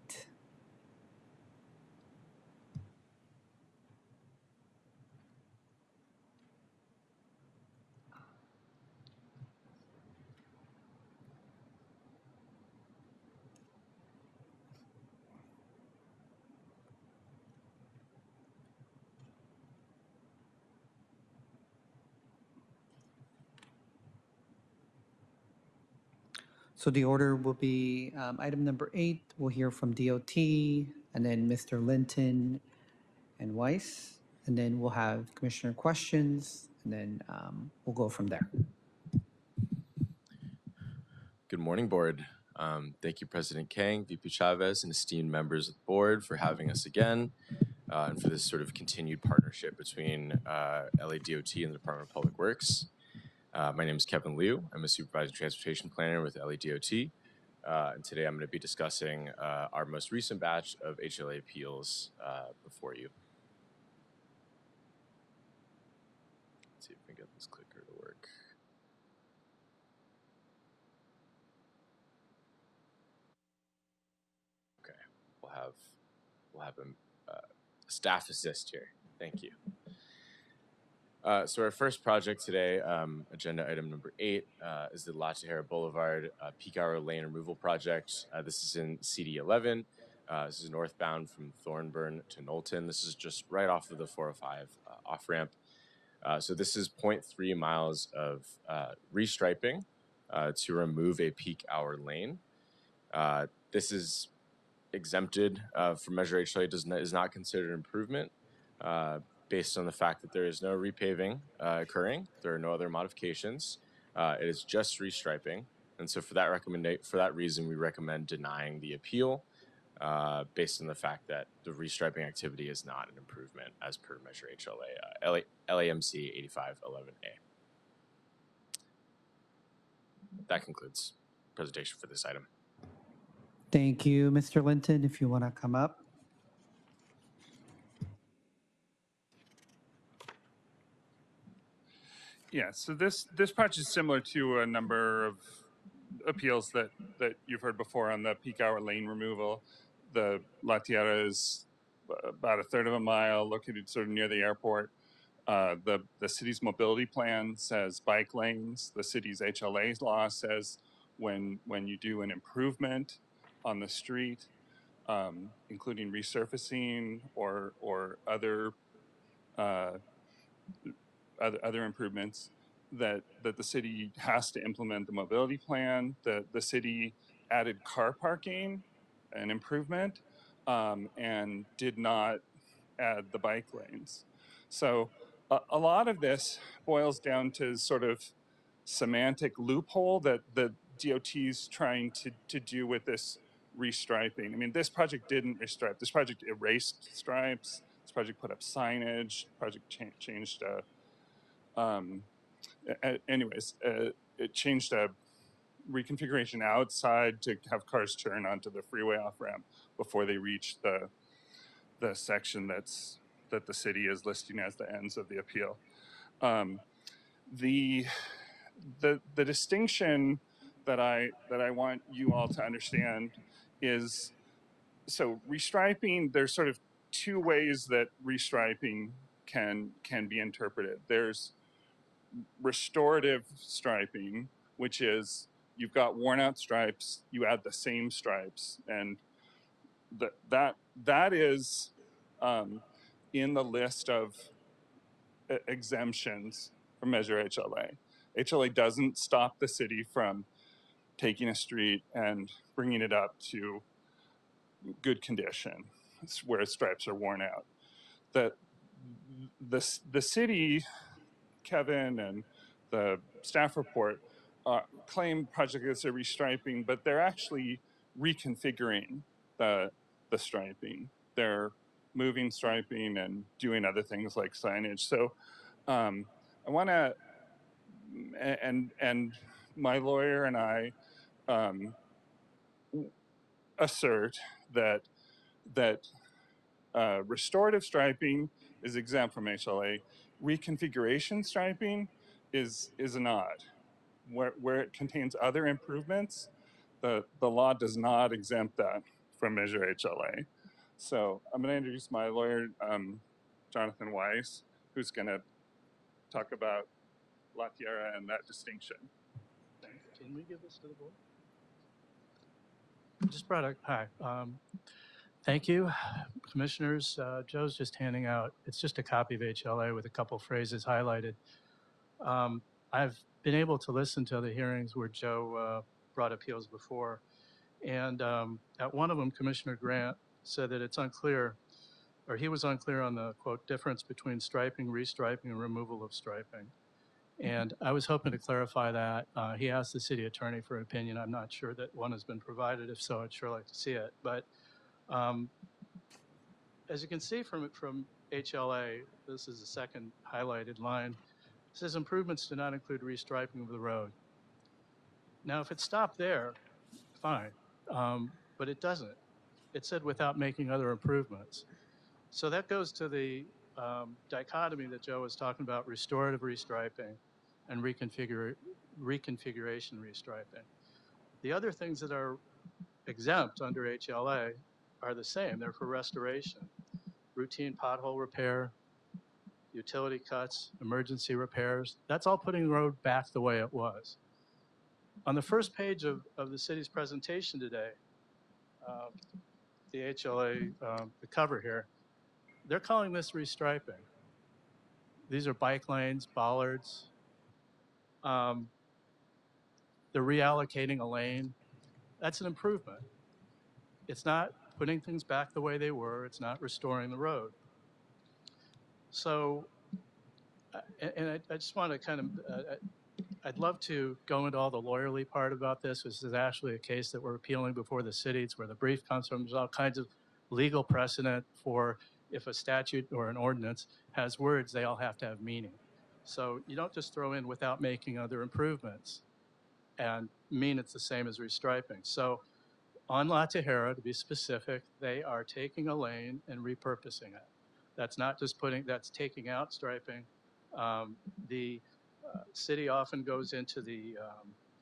So the order will be item number 8. We'll hear from DOT, and then Mr. Linton and Weiss, and then we'll have commissioner questions, and then we'll go from there. Good morning, board. Thank you, President Kang, VP Chavez, and esteemed members of the board for having us again, and for this sort of continued partnership between LA DOT and the Department of Public Works. My name is Kevin Liu. I'm a supervisor transportation planner with LA DOT. And today I'm going to be discussing our most recent batch of HLA appeals before you. Let's see if we can get this clicker to work. Okay, we'll have a staff assist here. Thank you. So our first project today, agenda item number 8, is the La Tejera Boulevard Peak Hour Lane Removal Project. This is in CD11. This is northbound from Thornburn to Knowlton. This is just right off of the 405 off-ramp. So this is 0.3 miles of restriping to remove a peak hour lane. This is exempted from Measure HLA, is not considered improvement. Based on the fact that there is no repaving occurring, there are no other modifications. It is just restriping, and so for that reason, we recommend denying the appeal, based on the fact that the restriping activity is not an improvement as per Measure HLA, LAMC 8511A. That concludes presentation for this item. Thank you, Mr. Linton. If you want to come up. Yeah, so this project is similar to a number of appeals that you've heard before on the peak hour lane removal. The La Tejera is about a third of a mile, located sort of near the airport. The city's mobility plan says bike lanes. The city's HLA law says when you do an improvement on the street, including resurfacing or other improvements, that the city has to implement the mobility plan. The city added car parking an improvement and did not add the bike lanes. So a lot of this boils down to sort of semantic loophole that the DOT's trying to do with this restriping. I mean, this project didn't restripe. This project erased stripes. This project put up signage. Project changed. It changed a reconfiguration outside to have cars turn onto the freeway off ramp before they reach the section that the city is listing as the ends of the appeal. The distinction that I want you all to understand is, so restriping, there's sort of two ways that restriping can be interpreted. There's restorative striping, which is you've got worn out stripes, you add the same stripes, and that is in the list of exemptions from Measure HLA. HLA doesn't stop the city from taking a street and bringing it up to good condition where stripes are worn out. The city, Kevin, and the staff report claim project is a restriping, but they're actually reconfiguring the striping. They're moving striping and doing other things like signage. So I want to, and my lawyer and I assert that restorative striping is exempt from HLA. Reconfiguration striping is not. Where it contains other improvements, the law does not exempt that from Measure HLA. So I'm going to introduce my lawyer, Jonathan Weiss, who's going to talk about La Tierra and that distinction. Can we give this to the board? Just brought a, hi. Thank you, commissioners. Joe's just handing out, it's just a copy of HLA with a couple phrases highlighted. I've been able to listen to the hearings where Joe brought appeals before. And at one of them, Commissioner Grant said that it's unclear, or he was unclear on the, quote, difference between striping, restriping, and removal of striping. And I was hoping to clarify that. He asked the city attorney for an opinion. I'm not sure that one has been provided. If so, I'd sure like to see it. But as you can see from HLA, this is the second highlighted line. It says improvements do not include restriping of the road. Now, if it stopped there, fine, but it doesn't. It said without making other improvements. So that goes to the dichotomy that Joe was talking about, restorative restriping and reconfiguration restriping. The other things that are exempt under HLA are the same. They're for restoration, routine pothole repair, utility cuts, emergency repairs. That's all putting the road back the way it was. On the first page of the city's presentation today, the HLA, the cover here, they're calling this restriping. These are bike lanes, bollards. They're reallocating a lane. That's an improvement. It's not putting things back the way they were. It's not restoring the road. So, and I just want to kind of, I'd love to go into all the lawyerly part about this. This is actually a case that we're appealing before the city. It's where the brief comes from. There's all kinds of legal precedent for if a statute or an ordinance has words, they all have to have meaning. So you don't just throw in without making other improvements and mean it's the same as restriping. So on La Tejera, to be specific, they are taking a lane and repurposing it. That's not just that's taking out striping. The city often goes into the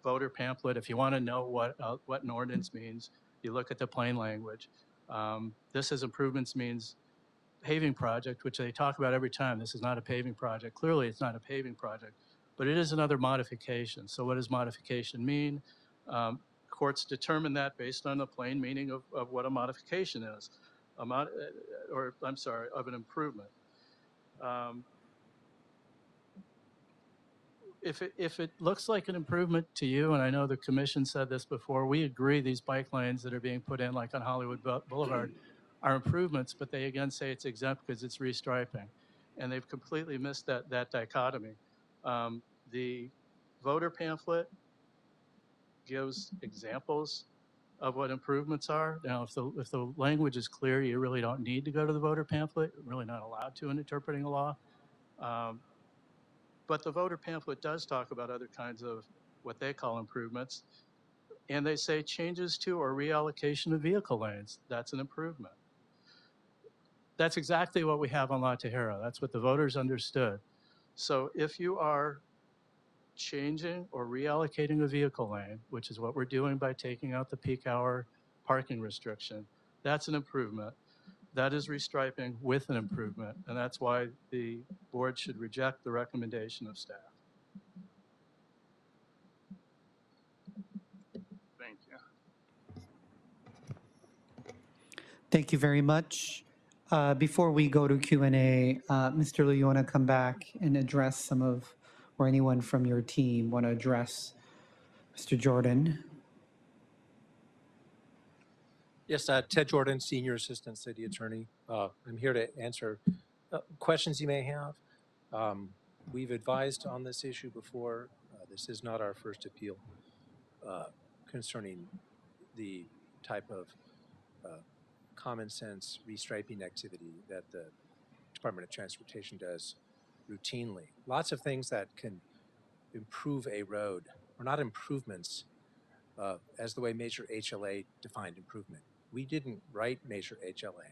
voter pamphlet. If you want to know what an ordinance means, you look at the plain language. This as improvements means paving project, which they talk about every time. This is not a paving project. Clearly, it's not a paving project, but it is another modification. So what does modification mean? Courts determine that based on the plain meaning of what a modification is, of an improvement. if it looks like an improvement to you, and I know the commission said this before, we agree these bike lanes that are being put in, like on Hollywood Boulevard, are improvements, but they again say it's exempt because it's restriping. And they've completely missed that dichotomy. The voter pamphlet gives examples of what improvements are. Now, if the language is clear, you really don't need to go to the voter pamphlet. You're really not allowed to in interpreting a law. But the voter pamphlet does talk about other kinds of what they call improvements. And they say changes to or reallocation of vehicle lanes. That's an improvement. That's exactly what we have on La Tejera. That's what the voters understood. So if you are changing or reallocating a vehicle lane, which is what we're doing by taking out the peak hour parking restriction, that's an improvement. That is restriping with an improvement, and that's why the board should reject the recommendation of staff. Thank you. Thank you very much. Before we go to Q&A, Mr. Liu, you want to come back and address some of, or anyone from your team want to address Mr. Jordan? Yes, Ted Jordan, Senior Assistant City Attorney. I'm here to answer questions you may have. We've advised on this issue before. This is not our first appeal concerning the type of common sense restriping activity that the Department of Transportation does routinely. Lots of things that can improve a road are not improvements as the way Measure HLA defined improvement. We didn't write Measure HLA.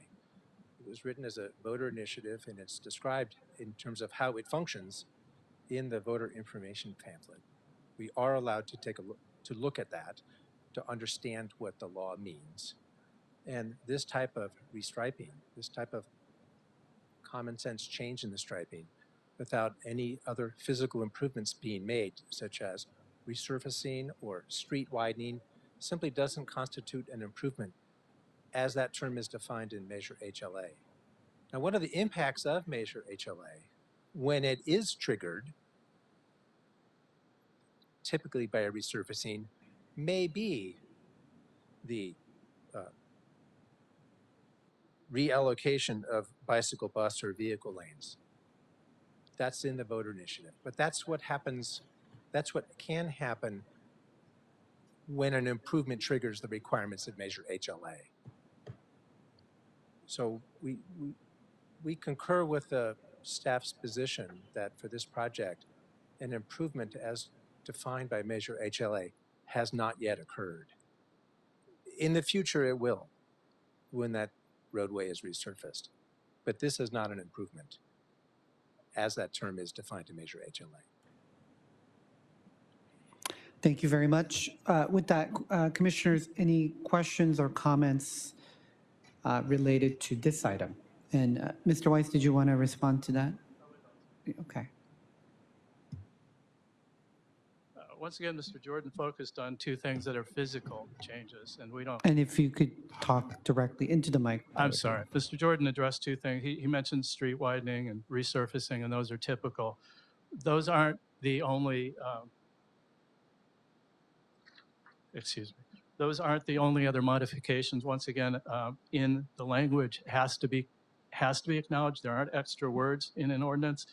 It was written as a voter initiative, and it's described in terms of how it functions in the voter information pamphlet. We are allowed to take a look at that to understand what the law means. And this type of restriping, this type of common sense change in the striping without any other physical improvements being made, such as resurfacing or street widening, simply doesn't constitute an improvement as that term is defined in Measure HLA. Now, one of the impacts of Measure HLA, when it is triggered, typically by a resurfacing, may be the reallocation of bicycle, bus, or vehicle lanes. That's in the voter initiative. But that's what happens, that's what can happen when an improvement triggers the requirements of Measure HLA. So we concur with the staff's position that for this project, an improvement as defined by Measure HLA has not yet occurred. In the future, it will, when that roadway is resurfaced. But this is not an improvement, as that term is defined in Measure HLA. Thank you very much. With that, commissioners, any questions or comments related to this item? And Mr. Weiss, did you want to respond to that? Okay. Once again, Mr. Jordan focused on two things that are physical changes, and we don't. And if you could talk directly into the mic. I'm sorry. Mr. Jordan addressed two things. He mentioned street widening and resurfacing, and those are typical. Those aren't the only, excuse me. Those aren't the only other modifications. Once again, in the language has to be acknowledged. There aren't extra words in an ordinance.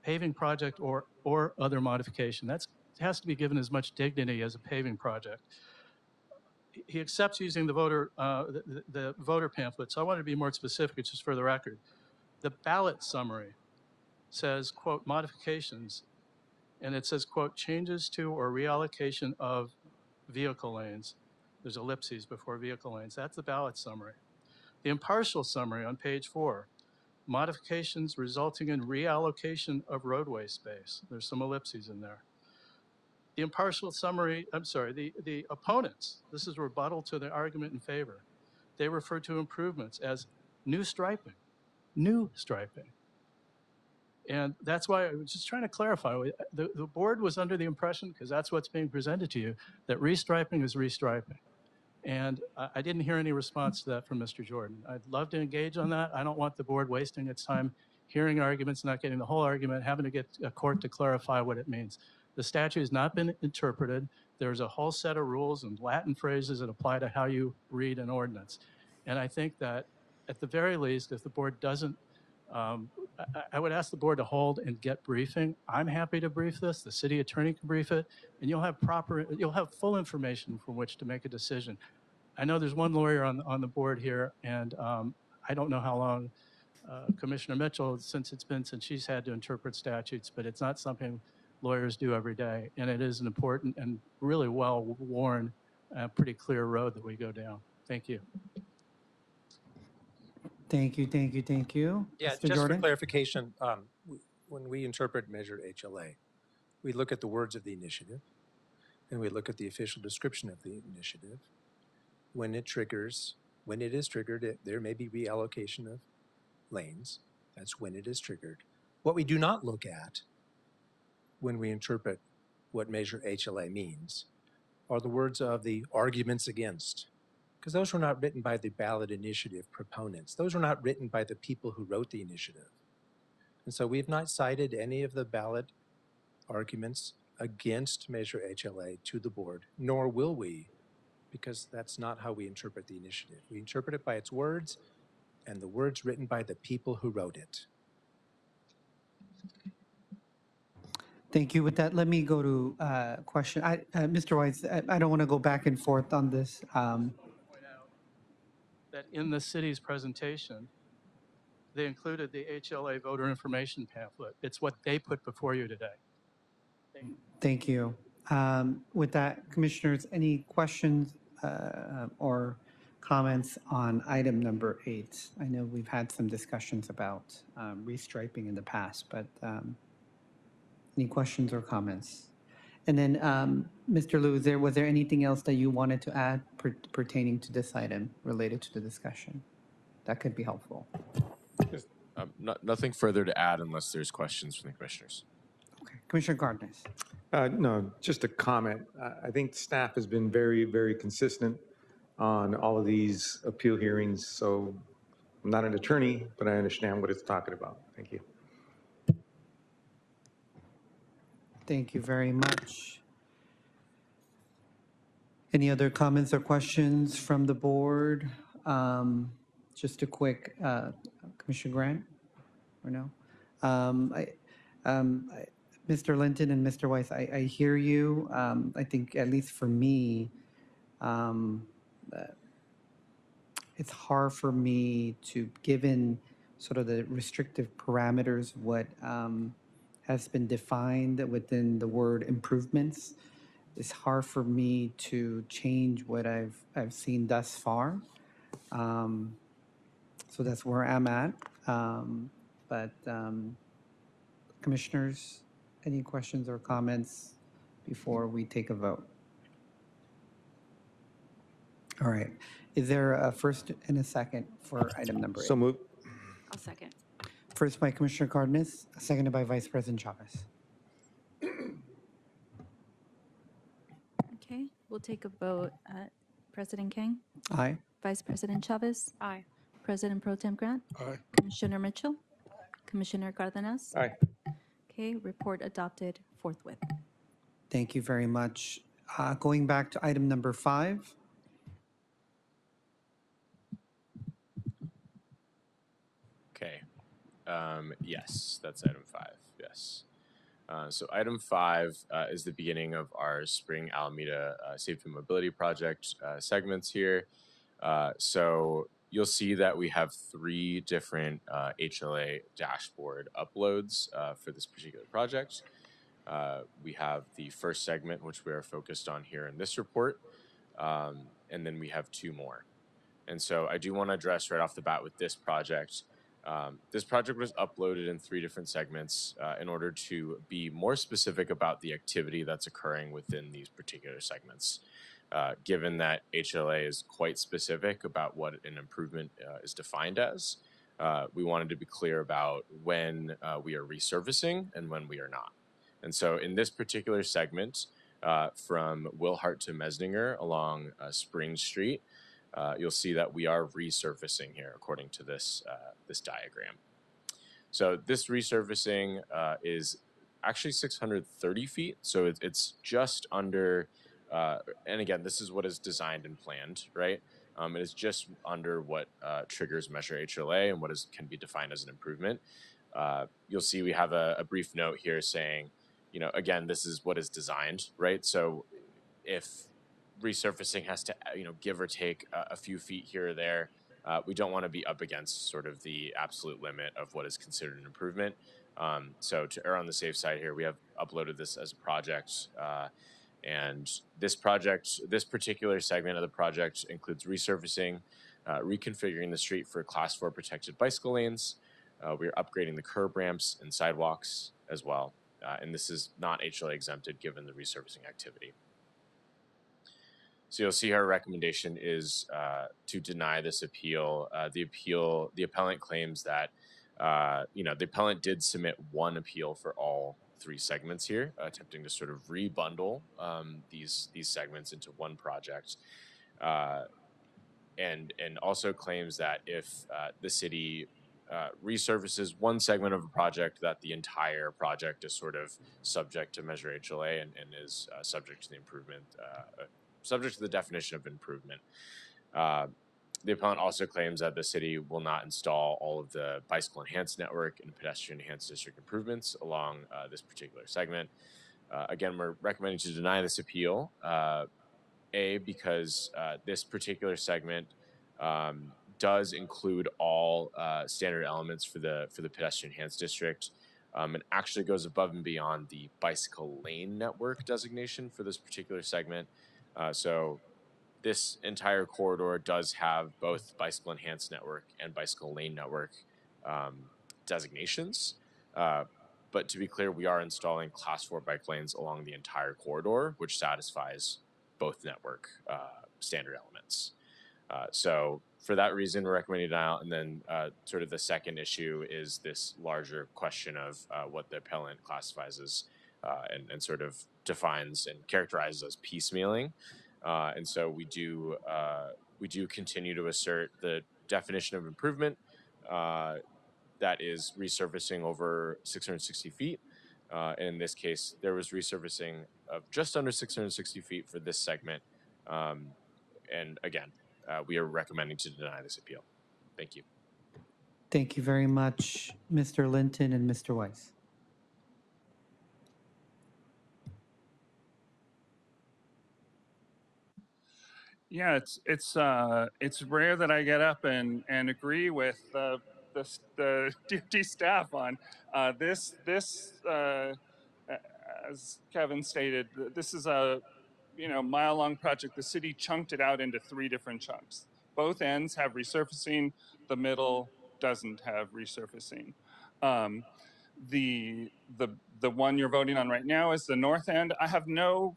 Paving project or other modification. It has to be given as much dignity as a paving project. He accepts using the voter pamphlet. So I want to be more specific, just for the record. The ballot summary says, quote, modifications, and it says, quote, changes to or reallocation of vehicle lanes. There's ellipses before vehicle lanes. That's the ballot summary. The impartial summary on page 4, modifications resulting in reallocation of roadway space. There's some ellipses in there. The impartial summary, I'm sorry, the opponents, this is rebuttal to the argument in favor. They refer to improvements as new striping. And that's why I was just trying to clarify. The board was under the impression, because that's what's being presented to you, that restriping is restriping. And I didn't hear any response to that from Mr. Jordan. I'd love to engage on that. I don't want the board wasting its time hearing arguments, not getting the whole argument, having to get a court to clarify what it means. The statute has not been interpreted. There's a whole set of rules and Latin phrases that apply to how you read an ordinance. And I think that at the very least, if the board doesn't, I would ask the board to hold and get briefing. I'm happy to brief this. The city attorney can brief it, and you'll have full information from which to make a decision. I know there's one lawyer on the board here, and I don't know how long Commissioner Mitchell, since she's had to interpret statutes, but it's not something lawyers do every day. And it is an important and really well-worn, pretty clear road that we go down. Thank you. Thank you, thank you, thank you. Yeah, Mr. just Jordan? for clarification, when we interpret Measure HLA, we look at the words of the initiative, and we look at the official description of the initiative. When it is triggered, there may be reallocation of lanes. That's when it is triggered. What we do not look at when we interpret what Measure HLA means are the words of the arguments against, because those were not written by the ballot initiative proponents. Those were not written by the people who wrote the initiative. And so we've not cited any of the ballot arguments against Measure HLA to the board, nor will we, because that's not how we interpret the initiative. We interpret it by its words and the words written by the people who wrote it. Thank you. With that, let me go to question. Mr. Weiss, I don't want to go back and forth on this. That in the city's presentation, they included the HLA voter information pamphlet. It's what they put before you today. Thank you. With that, commissioners, any questions or comments on item number 8? I know we've had some discussions about restriping in the past, but any questions or comments? And then, Mr. Liu, was there anything else that you wanted to add pertaining to this item related to the discussion? That could be helpful. Nothing further to add unless there's questions from the commissioners. Okay. Commissioner Gardner. No, just a comment. I think staff has been very, very consistent on all of these appeal hearings. So I'm not an attorney, but I understand what it's talking about. Thank you. Thank you very much. Any other comments or questions from the board? Just a quick, Commissioner Grant, or no? Mr. Linton and Mr. Weiss, I hear you. I think at least for me, it's hard for me to, given sort of the restrictive parameters, what has been defined within the word improvements. It's hard for me to change what I've seen thus far. So that's where I'm at. But commissioners, any questions or comments before we take a vote? All right. Is there a first and a second for item number 8? So moved. I'll second. First by Commissioner Cardenas, seconded by Vice President Chavez. Okay, we'll take a vote. President Kang? Aye. Vice President Chavez? Aye. President Pro Tem Grant? Aye. Commissioner Mitchell? Commissioner Cardenas? Aye. Okay, report adopted forthwith. Thank you very much. Going back to item number 5. Okay. Yes, that's item 5. Yes. So item 5 is the beginning of our Spring Alameda Safety and Mobility Project segments here. So you'll see that we have 3 different HLA dashboard uploads for this particular project. We have the first segment, which we are focused on here in this report, and then we have 2 more. And so I do want to address right off the bat with this project. This project was uploaded in 3 different segments in order to be more specific about the activity that's occurring within these particular segments. Given that HLA is quite specific about what an improvement is defined as, we wanted to be clear about when we are resurfacing and when we are not. And so in this particular segment, from Wilhart to Mesninger along Spring Street, you'll see that we are resurfacing here according to this, this diagram. So this resurfacing is actually 630 feet. So it's just under, and again, this is what is designed and planned, right? It is just under what triggers Measure HLA and what can be defined as an improvement. You'll see we have a brief note here saying, again, this is what is designed, right? So if resurfacing has to, give or take a few feet here or there, we don't want to be up against sort of the absolute limit of what is considered an improvement. So to err on the safe side here, we have uploaded this as a project. And this particular segment of the project includes resurfacing, reconfiguring the street for Class 4 protected bicycle lanes. We're upgrading the curb ramps and sidewalks as well. And this is not HLA exempted given the resurfacing activity. So you'll see our recommendation is to deny this appeal. The appellant claims that, the appellant did submit one appeal for all three segments here, attempting to sort of rebundle these segments into one project. And also claims that if the city resurfaces one segment of a project, that the entire project is sort of subject to Measure HLA and is subject to the improvement, subject to the definition of improvement. The appellant also claims that the city will not install all of the bicycle enhanced network and pedestrian enhanced district improvements along this particular segment. Again, we're recommending to deny this appeal. Because this particular segment does include all standard elements for the pedestrian enhanced district. It actually goes above and beyond the bicycle lane network designation for this particular segment. So this entire corridor does have both bicycle enhanced network and bicycle lane network designations. But to be clear, we are installing Class 4 bike lanes along the entire corridor, which satisfies both network standard elements. So for that reason, we're recommending denial. And then sort of the second issue is this larger question of what the appellant classifies as and sort of defines and characterizes as piecemealing. And so we do continue to assert the definition of improvement that is resurfacing over 660 feet. And in this case, there was resurfacing of just under 660 feet for this segment. And again, we are recommending to deny this appeal. Thank you. Thank you very much, Mr. Linton and Mr. Weiss. Yeah, it's rare that I get up and agree with the DOT staff on this. As Kevin stated, this is a mile-long project. The city chunked it out into 3 different chunks. Both ends have resurfacing. The middle doesn't have resurfacing. The one you're voting on right now is the north end. I have no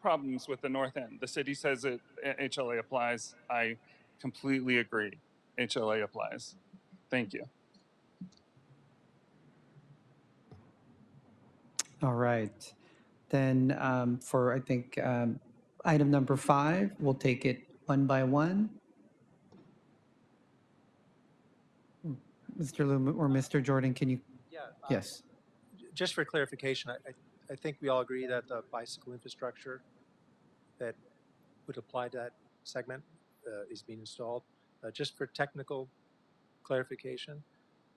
problems with the north end. The city says it HLA applies. I completely agree. HLA applies. Thank you. All right. Then for, I think, item number 5, we'll take it one by one. Mr. Loom or Mr. Jordan, can you? Yeah. Yes. Just for clarification, I think we all agree that the bicycle infrastructure that would apply to that segment is being installed. Just for technical clarification,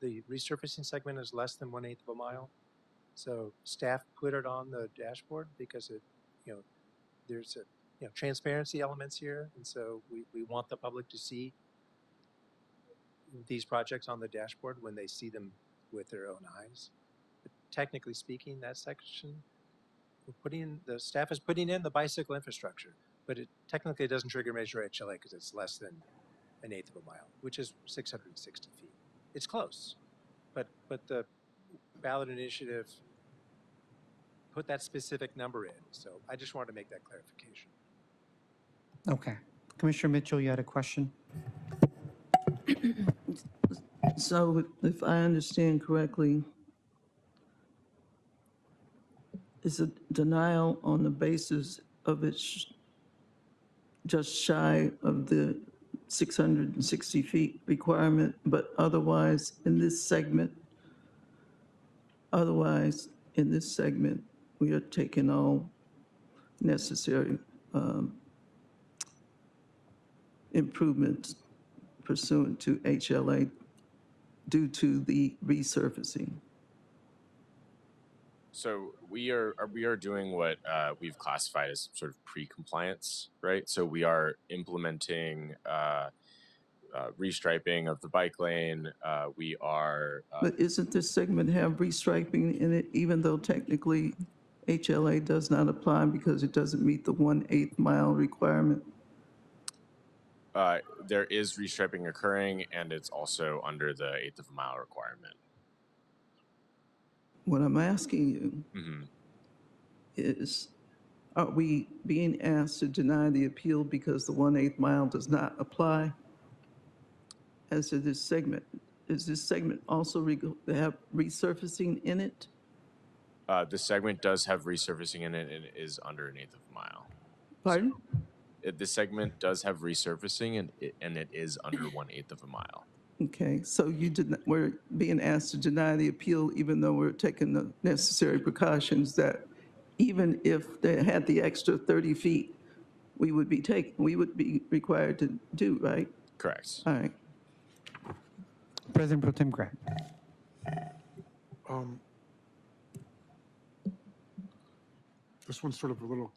the resurfacing segment is less than 1/8 of a mile. So staff put it on the dashboard because it, there's a, transparency elements here. And so we want the public to see these projects on the dashboard when they see them with their own eyes. But technically speaking, that section, the staff is putting in the bicycle infrastructure, but it technically doesn't trigger Measure HLA because it's less than 1/8 of a mile, which is 660 feet. It's close, but the ballot initiative put that specific number in. So I just wanted to make that clarification. Okay. Commissioner Mitchell, you had a question? So if I understand correctly, it's a denial on the basis of it's just shy of the 660 feet requirement, but otherwise in this segment, otherwise in this segment, we are taking all necessary improvements pursuant to HLA due to the resurfacing. So we are doing what we've classified as sort of pre-compliance, right? So we are implementing restriping of the bike lane. We are But isn't this segment have restriping in it, even though technically HLA does not apply because it doesn't meet the 1/8 mile requirement? there is restriping occurring, and it's also under the 1/8 of a mile requirement. What I'm asking you Mhm. is, are we being asked to deny the appeal because the 1/8 mile does not apply as to this segment? Is this segment also have resurfacing in it? The segment does have resurfacing in it, and it is under 1/8 of a mile. Pardon? The segment does have resurfacing, and it is under 1/8 of a mile. Okay, so we're being asked to deny the appeal even though we're taking the necessary precautions that even if they had the extra 30 feet, we would be required to do, right? Correct. All right. President Pro Tem Grant. This one's sort of a little.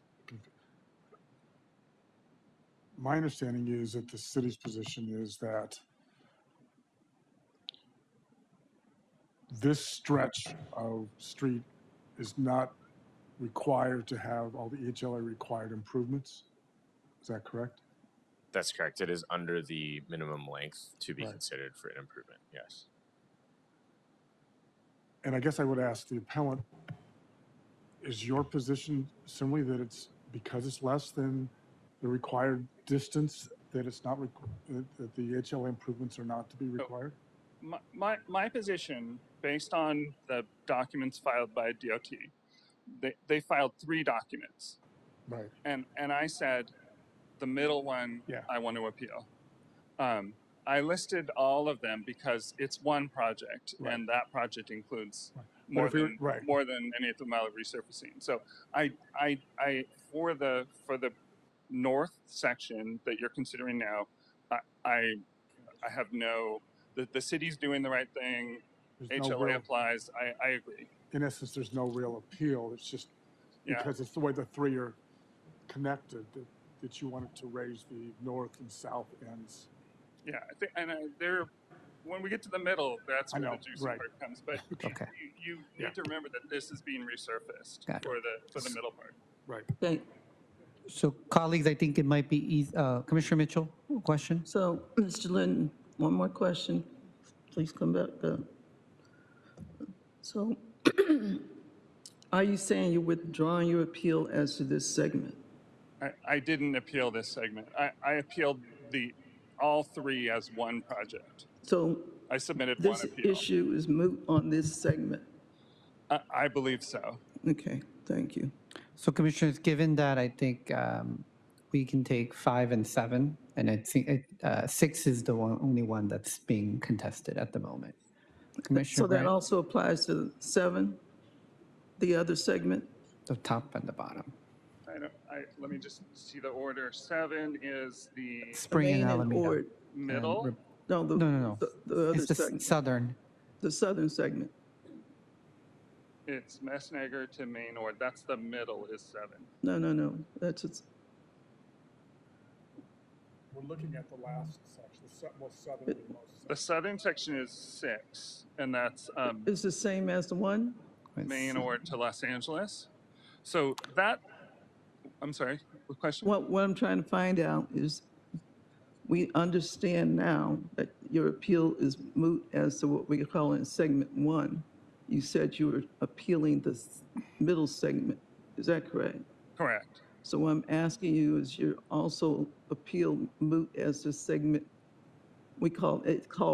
My understanding is that the city's position is that this stretch of street is not required to have all the HLA required improvements. Is that correct? That's correct. It is under the minimum length to be Right. considered for an improvement. Yes. And I guess I would ask the appellant, is your position simply that it's because it's less than the required distance that it's not that the HLA improvements are not to be required? My position, based on the documents filed by DOT, they filed 3 documents. Right. And I said, the middle one, Yeah. I want to appeal. I listed all of them because it's one project, Right. and that project includes But if you're- more than any of the mile of resurfacing. So I for the north section that you're considering now, I have the city's doing the right thing. There's no HLA real- applies. I agree. In essence, there's no real appeal. It's just Yeah. because it's the way the 3 are connected that you wanted to raise the north and south ends. Yeah, I think, and when we get to the middle, that's I where know, the juicy right. part comes. But Okay. you Yeah. need to remember that this is being resurfaced Got it. for the middle part. Right. Okay, So colleagues, I think it might be Commissioner Mitchell, question? so Mr. Linton, one more question. Please come back up. So are you saying you're withdrawing your appeal as to this segment? I didn't appeal this segment. I appealed all 3 as one project. So I submitted this one appeal. issue is moot on this segment? I believe so. Okay, thank you. So commissioners, given that, I think we can take 5 and 7, and I think 6 is the only one that's being contested at the moment. Commissioner So that Grant, also applies to 7, the other segment? the top and the bottom. Let me just see the order. 7 is the Spring and Main Alameda. Ord. middle. No, No. the other It's the segment, southern. the southern segment. It's Messnager to Maynard. That's the middle is 7. No, that's it's, We're looking at the last section, the most southern. The southern section is 6, and that's it's the same as the one? Maynard to Los Angeles. So that, I'm sorry, what question? What I'm trying to find out is, we understand now that your appeal is moot as to what we're calling segment 1. You said you were appealing the middle segment. Is that correct? Correct. So what I'm asking you is your also appeal moot as to segment, we call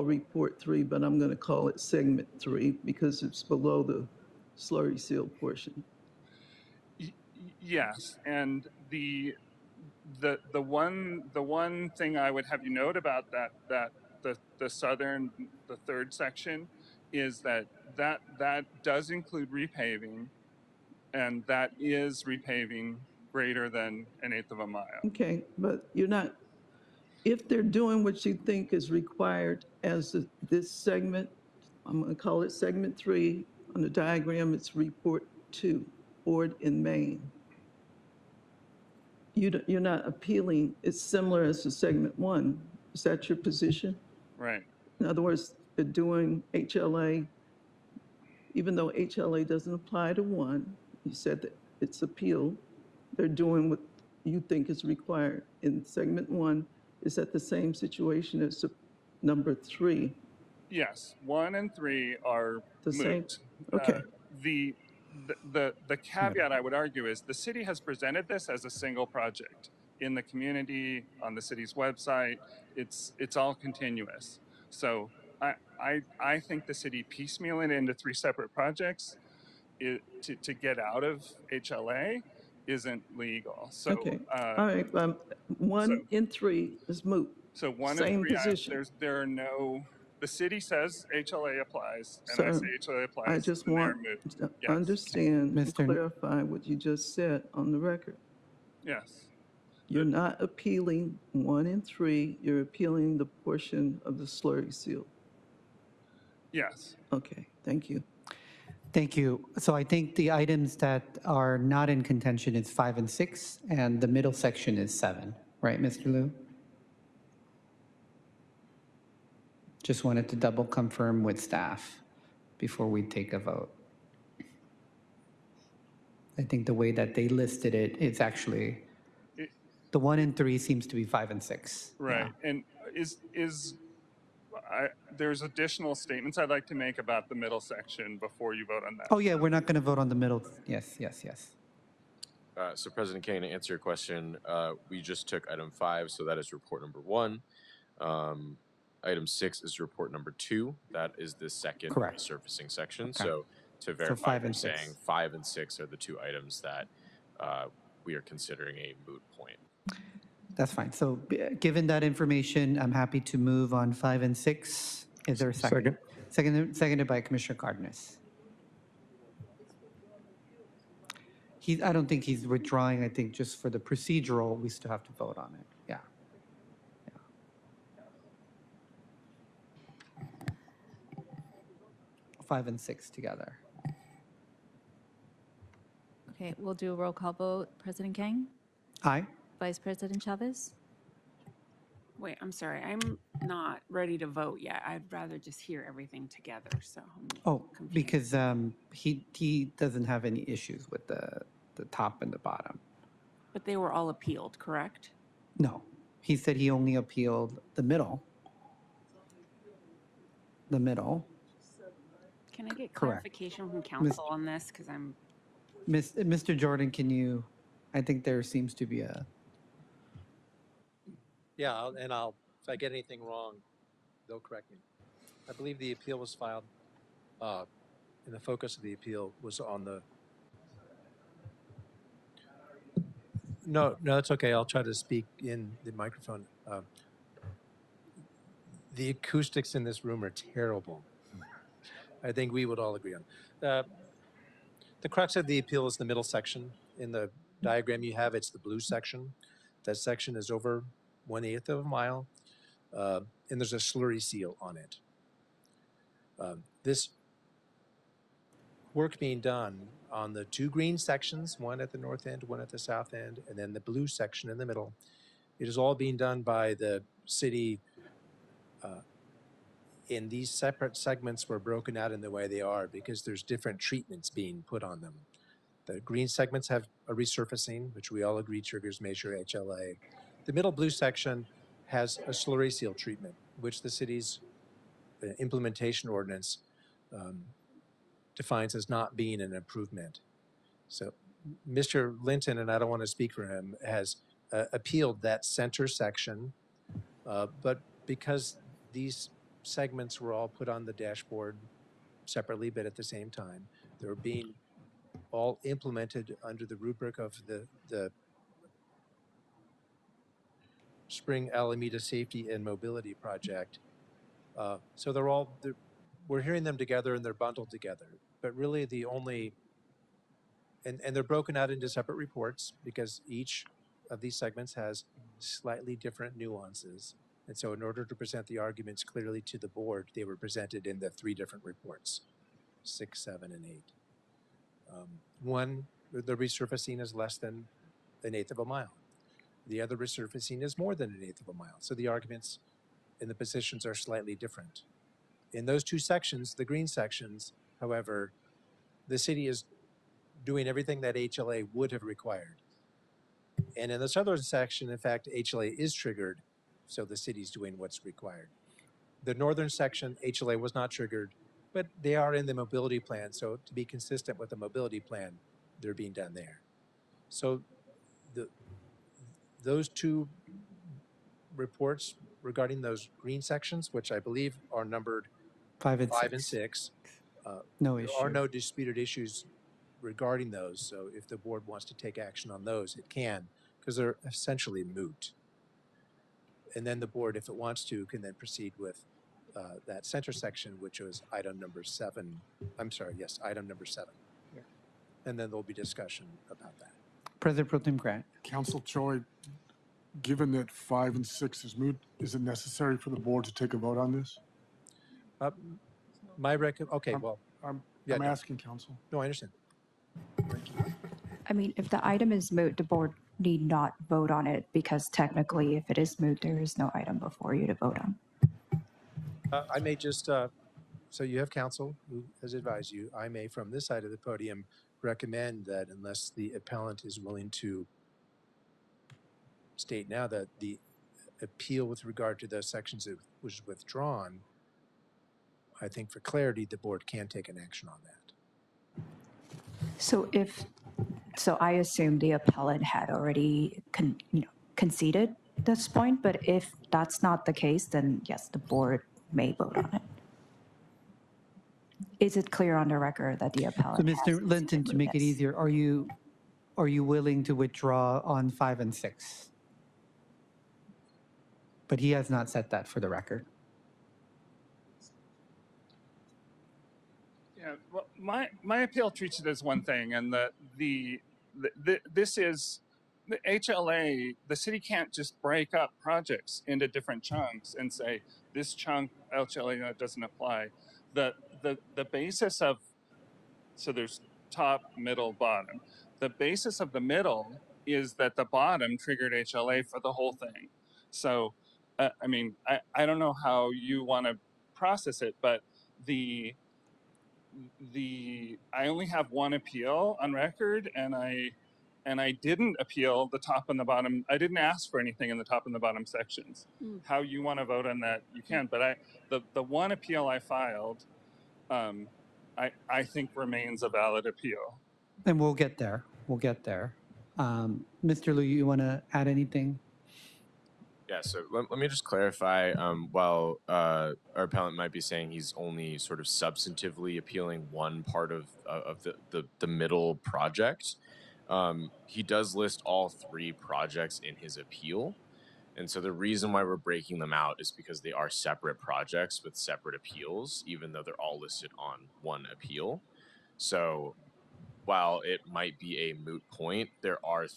report 3, but I'm going to call it segment 3 because it's below the slurry seal portion. Yes, and the one thing I would have you note about the third section is that that does include repaving, and that is repaving greater than 1/8 of a mile. Okay, but you're not, if they're doing what you think is required as this segment, I'm going to call it segment 3, on the diagram, it's report 2, Board in Maine. You're not appealing, it's similar as to segment 1. Is that your position? Right. In other words, they're doing HLA, even though HLA doesn't apply to 1, you said that it's appeal, they're doing what you think is required in segment 1. Is that the same situation as number 3? Yes, 1 and 3 are The same? moot. Okay. The caveat I would argue is the city has presented this as a single project in the community, on the city's website. It's all continuous. So I think the city piecemealing it into 3 separate projects to get out of HLA isn't legal. So Okay. All right. 1 and 3 is moot. so 1 Same and 3, position. there are no. The city says HLA applies, and I Sir, say HLA applies. I just and they're want moot. to Yes. understand and clarify what you just said on the record. Yes. You're not appealing 1 and 3, you're appealing the portion of the slurry seal. Yes. Okay, thank you. Thank you. So I think the items that are not in contention is 5 and 6, and the middle section is 7, right, Mr. Liu? Just wanted to double confirm with staff before we take a vote. I think the way that they listed it, it's actually, the 1 and 3 seems to be 5 and 6. Right. Yeah. And there's additional statements I'd like to make about the middle section before you vote on that. Oh, yeah, we're not going to vote on the middle. Yes, yes, yes. So President Kane, to answer your question, we just took item 5, so that is report number 1. Item 6 is report number 2. That is the second Correct. resurfacing section. Okay. So to So verify, 5 you're and 6. saying 5 and 6 are the 2 items that we are considering a moot point. That's fine. So given that information, I'm happy to move on 5 and 6. Is there a second? Seconded by Commissioner Cardenas. I don't think he's withdrawing. I think just for the procedural, we still have to vote on it. Yeah. 5 and 6 together. Okay, we'll do a roll call vote. President Kang? Aye. Vice President Chavez? Wait, I'm sorry. I'm not ready to vote yet. I'd rather just hear everything together. So Oh, because he doesn't have any issues with the top and the bottom. But they were all appealed, correct? No, he said he only appealed the middle. The middle. Can I get Correct. clarification from council on this? Because I'm Mr. Jordan, can you, I think there seems to be a, Yeah, if I get anything wrong, they'll correct me. I believe the appeal was filed, and the focus of the appeal was on the. No, it's okay. I'll try to speak in the microphone. The acoustics in this room are terrible. I think we would all agree on. The crux of the appeal is the middle section. In the diagram you have, it's the blue section. That section is over 1/8 of a mile, and there's a slurry seal on it. This work being done on the 2 green sections, one at the north end, one at the south end, and then the blue section in the middle, it is all being done by the city. And these separate segments were broken out in the way they are because there's different treatments being put on them. The green segments have a resurfacing, which we all agree triggers major HLA. The middle blue section has a slurry seal treatment, which the city's implementation ordinance defines as not being an improvement. So Mr. Linton, and I don't want to speak for him, has appealed that center section, but because these segments were all put on the dashboard separately, but at the same time, they're being all implemented under the rubric of the Spring Alameda Safety and Mobility Project. So we're hearing them together and they're bundled together. But really the only, and they're broken out into separate reports because each of these segments has slightly different nuances. And so in order to present the arguments clearly to the board, they were presented in the 3 different reports, 6, 7, and 8. One, the resurfacing is less than 1/8 of a mile. The other resurfacing is more than 1/8 of a mile. So the arguments and the positions are slightly different. In those 2 sections, the green sections, however, the city is doing everything that HLA would have required. And in the southern section, in fact, HLA is triggered, so the city's doing what's required. The northern section, HLA was not triggered, but they are in the mobility plan. So to be consistent with the mobility plan, they're being done there. So those 2 reports regarding those green sections, which I believe are numbered 5 and 6. and 6, No there issue. are no disputed issues regarding those. So if the board wants to take action on those, it can, because they're essentially moot. And then the board, if it wants to, can then proceed with that center section, which was item number 7. I'm sorry, yes, item number 7. And then there'll be discussion about that. President Pro Tem Grant. Council Choi, given that 5 and 6 is moot, is it necessary for the board to take a vote on this? Okay, well. I'm Yeah, no. asking, Council. No, I understand. I mean, if the item is moot, the board need not vote on it because technically, if it is moot, there is no item before you to vote on. I may just, so you have counsel who has advised you, I may from this side of the podium recommend that unless the appellant is willing to state now that the appeal with regard to those sections was withdrawn, I think for clarity, the board can take an action on that. So I assume the appellant had already conceded this point, but if that's not the case, then yes, the board may vote on it. Is it clear on the record that the appellant? So Mr. Linton, to make it easier, are you willing to withdraw on 5 and 6? But he has not said that for the record. Yeah, well, my appeal treats it as one thing, and this is the HLA. The city can't just break up projects into different chunks and say this chunk HLA doesn't apply. The basis of, so there's top, middle, bottom. The basis of the middle is that the bottom triggered HLA for the whole thing. So, I mean, I don't know how you want to process it, but I only have one appeal on record, and I didn't appeal the top and the bottom. I didn't ask for anything in the top and the bottom sections. How you want to vote on that, you can. But the one appeal I filed, I think remains a valid appeal. And we'll get there. We'll get there. Mr. Liu, you want to add anything? Yeah, so let me just clarify. While our appellant might be saying he's only sort of substantively appealing one part of the middle project, he does list all 3 projects in his appeal. And so the reason why we're breaking them out is because they are separate projects with separate appeals, even though they're all listed on one appeal. So while it might be a moot point, there are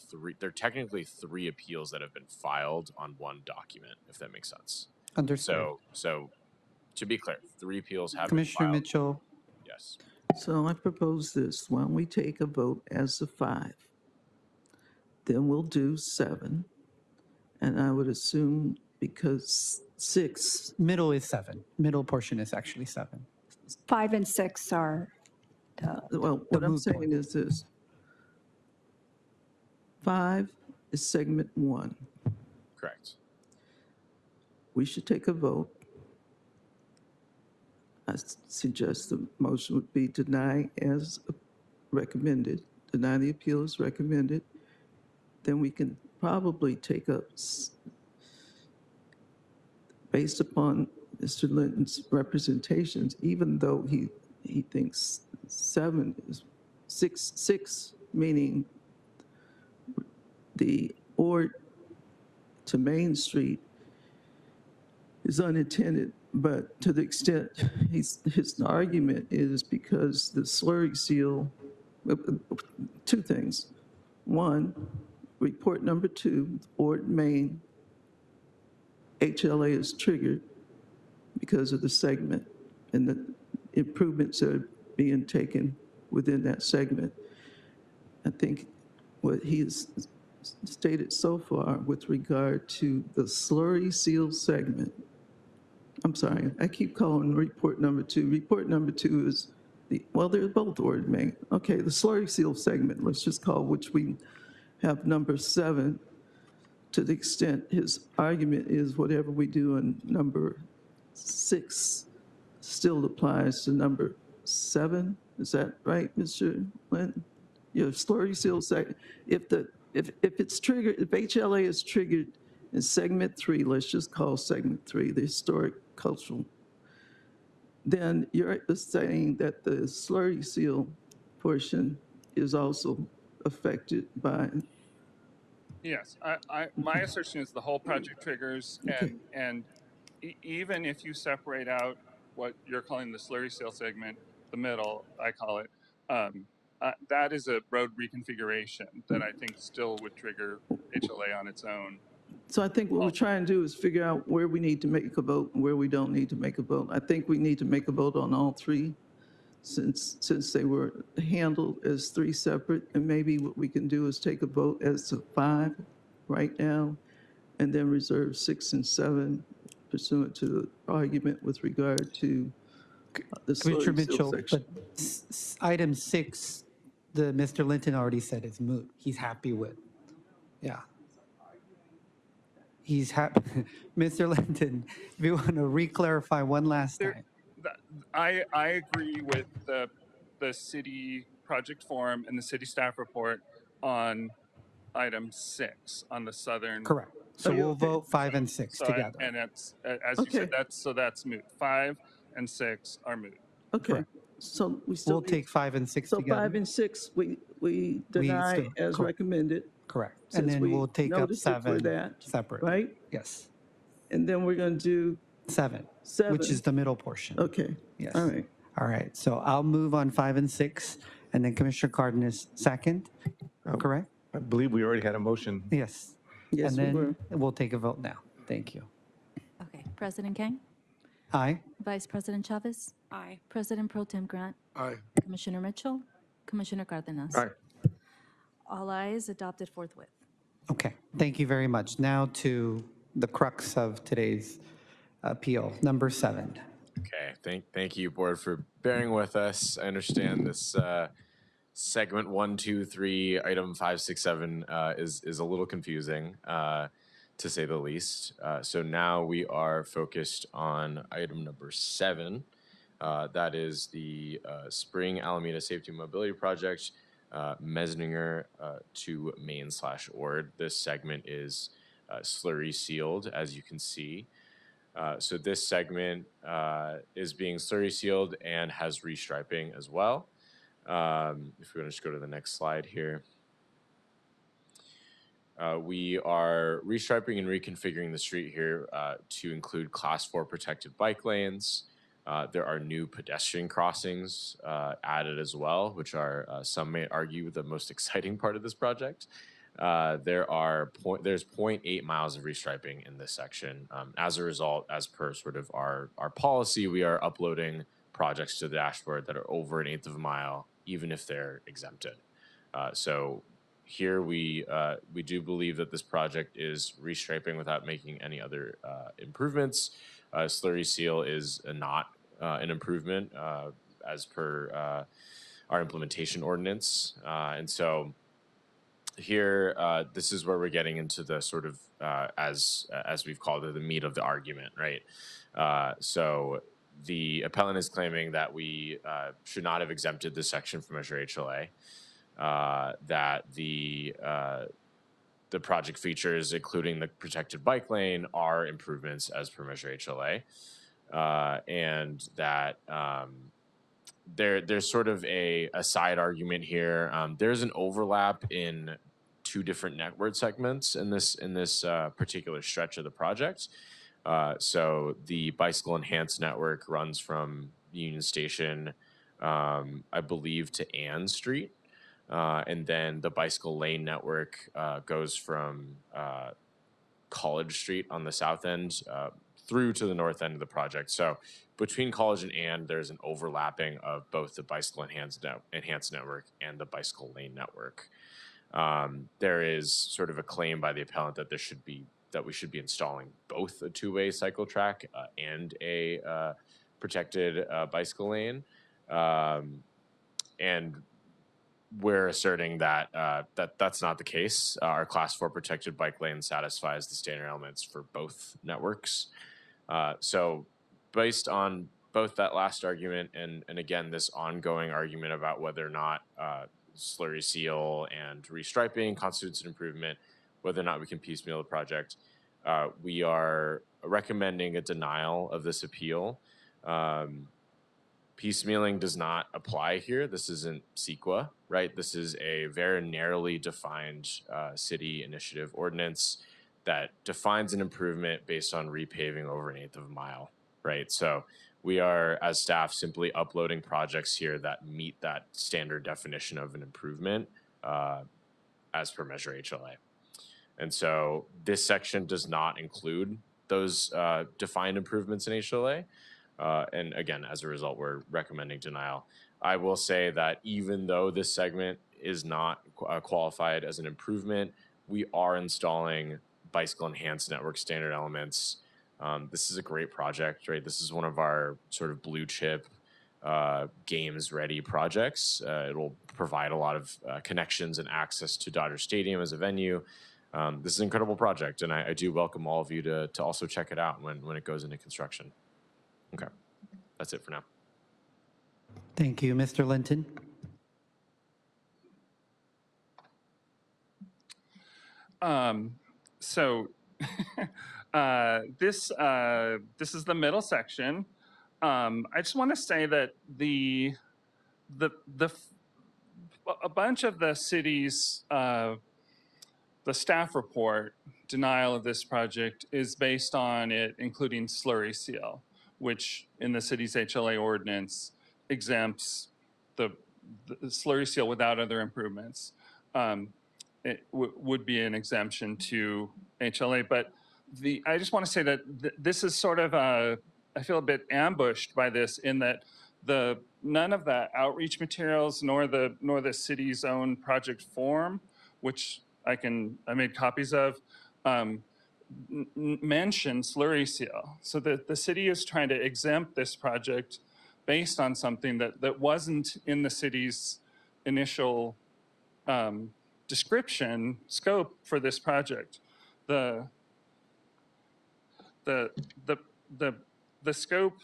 technically 3 appeals that have been filed on one document, if that makes sense. Understood. So to be clear, 3 appeals have Commissioner been filed. Mitchell. Yes. So I propose this. Why don't we take a vote as to 5? Then we'll do 7. And I would assume because 6. Middle is 7. Middle portion is actually 7. 5 and 6 are. Well, what I'm saying is this. 5 is segment 1. Correct. We should take a vote. I suggest the motion would be deny as recommended, deny the appeal as recommended. Then we can probably take up, based upon Mr. Linton's representations, even though he thinks 7 is 6, meaning the Ord to Main Street is unintended But to the extent his argument is because the slurry seal, two things. One, report number 2, Ord Main, HLA is triggered because of the segment and the improvements that are being taken within that segment. I think what he has stated so far with regard to the slurry seal segment, I'm sorry, I keep calling report number 2. Report number 2 is well, they're both Ord Main. Okay, the slurry seal segment, let's just call, which we have number 7, to the extent his argument is whatever we do in number 6 still applies to number 7. Is that right, Mr. Linton? Your slurry seal segment, if it's triggered, if HLA is triggered in segment 3, let's just call segment 3 the historic cultural, then you're saying that the slurry seal portion is also affected by. Yes, my assertion is the whole project triggers, and even if you separate out what you're calling the slurry seal segment, the middle, I call it, that is a road reconfiguration that I think still would trigger HLA on its own. So I think what we're trying to do is figure out where we need to make a vote and where we don't need to make a vote. I think we need to make a vote on all 3 since they were handled as 3 separate, and maybe what we can do is take a vote as to 5 right now and then reserve 6 and 7 pursuant to the argument with regard to the Commissioner slurry seal Mitchell, section. but item 6, Mr. Linton already said is moot. He's happy with. Yeah. He's happy. Mr. Linton, if you want to re-clarify one last time. I agree with the city project form and the city staff report on item 6 on the southern. Correct. So we'll vote 5 and 6 together. And that's, as you said, that's moot. 5 and 6 are moot. Okay, so we still. We'll take 5 and 6 So together. 5 and 6, we deny still- as correct. recommended. Correct. And Since then we we'll take up noticed it for 7 that, separate. right? Yes. And then we're going to do 7, 7. which is the middle portion. Okay. Yes. All right. All right. So I'll move on 5 and 6, and then Commissioner Cardenas second. Correct? I believe we already had a motion. Yes. Yes, and we then were. we'll take a vote now. Thank you. Okay, President Kang, Aye. Vice President Chavez, Aye. President Pro Tem Grant, Aye. Commissioner Mitchell, Commissioner Cardenas. Aye. All ayes adopted forthwith. Okay. Thank you very much. Now to the crux of today's appeal, number 7. Okay, thank you, board, for bearing with us. I understand this segment 1, 2, 3, item 5, 6, 7 is a little confusing, to say the least. So now we are focused on item number 7. That is the Spring Alameda Safety and Mobility Project, Mesninger to Main/Ord. This segment is slurry sealed, as you can see. So this segment is being slurry sealed and has restriping as well. If we want to just go to the next slide here. We are restriping and reconfiguring the street here to include Class 4 protected bike lanes. There are new pedestrian crossings added as well, which are, some may argue, the most exciting part of this project. There's 0.8 miles of restriping in this section. As a result, as per sort of our policy, we are uploading projects to the dashboard that are over 1/8 of a mile, even if they're exempted. So here we do believe that this project is restriping without making any other improvements. Slurry seal is not an improvement as per our implementation ordinance. And so here, this is where we're getting into the sort of, as we've called it, the meat of the argument, right? So the appellant is claiming that we should not have exempted this section from Measure HLA, that the project features, including the protected bike lane, are improvements as per Measure HLA, and that there's sort of a side argument here. There's an overlap in 2 different network segments in this particular stretch of the project. So the bicycle enhanced network runs from Union Station, I believe, to Ann Street. And then the bicycle lane network goes from College Street on the south end through to the north end of the project. So between College and Ann, there's an overlapping of both the bicycle enhanced network and the bicycle lane network. There is sort of a claim by the appellant that we should be installing both a two-way cycle track and a protected bicycle lane. And we're asserting that that's not the case. Our Class 4 protected bike lane satisfies the standard elements for both networks. So based on both that last argument and again, this ongoing argument about whether or not slurry seal and restriping constitutes an improvement, whether or not we can piecemeal the project, we are recommending a denial of this appeal. Piecemealing does not apply here. This isn't CEQA, right? This is a very narrowly defined city initiative ordinance that defines an improvement based on repaving over 1/8 of a mile, right? So we are, as staff, simply uploading projects here that meet that standard definition of an improvement as per Measure HLA. And so this section does not include those defined improvements in HLA. And again, as a result, we're recommending denial. I will say that even though this segment is not qualified as an improvement, we are installing bicycle enhanced network standard elements. This is a great project, right? This is one of our sort of blue chip games ready projects. It will provide a lot of connections and access to Dodger Stadium as a venue. This is an incredible project, and I do welcome all of you to also check it out when it goes into construction. Okay, that's it for now. Thank you. Mr. Linton. So this is the middle section. I just want to say that a bunch of the city's the staff report denial of this project is based on it including slurry seal, which in the city's HLA ordinance exempts the slurry seal without other improvements. It would be an exemption to HLA, but I just want to say that this is sort of I feel a bit ambushed by this in that none of the outreach materials nor the city's own project form, which I made copies of, mention slurry seal. So the city is trying to exempt this project based on something that wasn't in the city's initial description scope for this project. The scope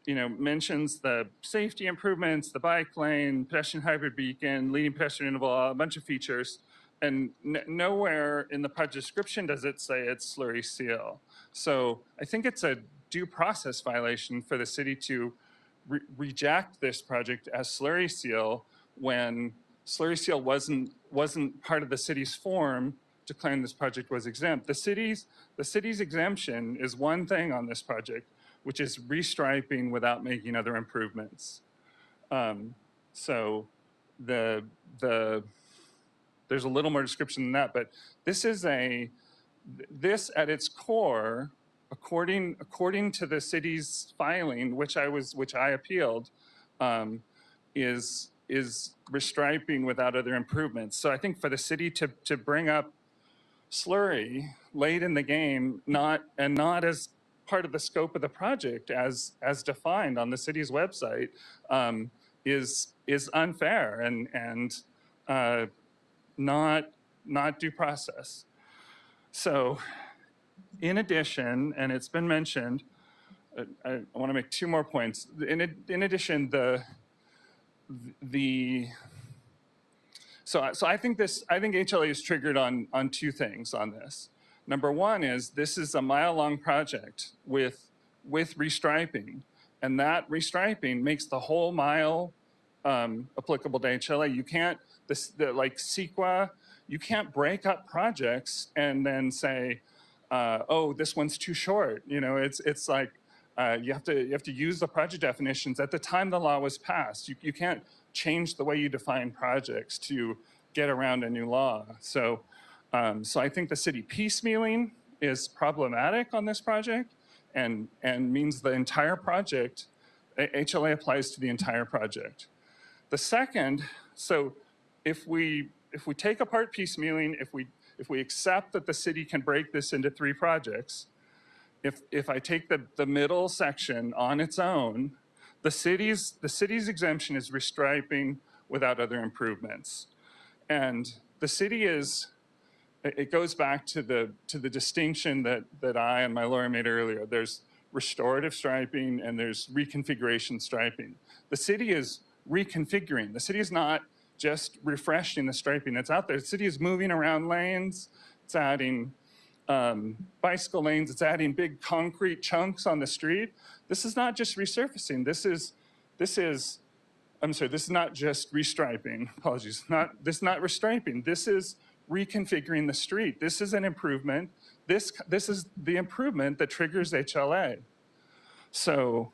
mentions the safety improvements, the bike lane, pedestrian hybrid beacon, leading pedestrian interval, a bunch of features. And nowhere in the project description does it say it's slurry seal. So I think it's a due process violation for the city to reject this project as slurry seal when slurry seal wasn't part of the city's form declaring this project was exempt. The city's exemption is one thing on this project, which is restriping without making other improvements. So there's a little more description than that, but this at its core, according to the city's filing, which I appealed, is restriping without other improvements. So I think for the city to bring up slurry late in the game, not as part of the scope of the project as defined on the city's website, is unfair and not due process. So in addition, and it's been mentioned, I want to make two more points. In addition, so I think HLA is triggered on two things on this. Number one is this is a mile-long project with restriping, and that restriping makes the whole mile applicable to HLA. You can't, like CEQA, you can't break up projects and then say, oh, this one's too short. You know, it's like you have to use the project definitions at the time the law was passed. You can't change the way you define projects to get around a new law. So so I think the city piecemealing is problematic on this project, and means the entire project, HLA applies to the entire project. The second, so if we take apart piecemealing, if we accept that the city can break this into 3 projects, if I take the middle section on its own, the city's exemption is restriping without other improvements. And the city is, it goes back to the distinction that I and my lawyer made earlier. There's restorative striping and there's reconfiguration striping. The city is reconfiguring. The city is not just refreshing the striping that's out there. The city is moving around lanes. It's adding bicycle lanes. It's adding big concrete chunks on the street. This is not just resurfacing. This is not just restriping. Apologies. This is not restriping. This is reconfiguring the street. This is an improvement. This is the improvement that triggers HLA. So,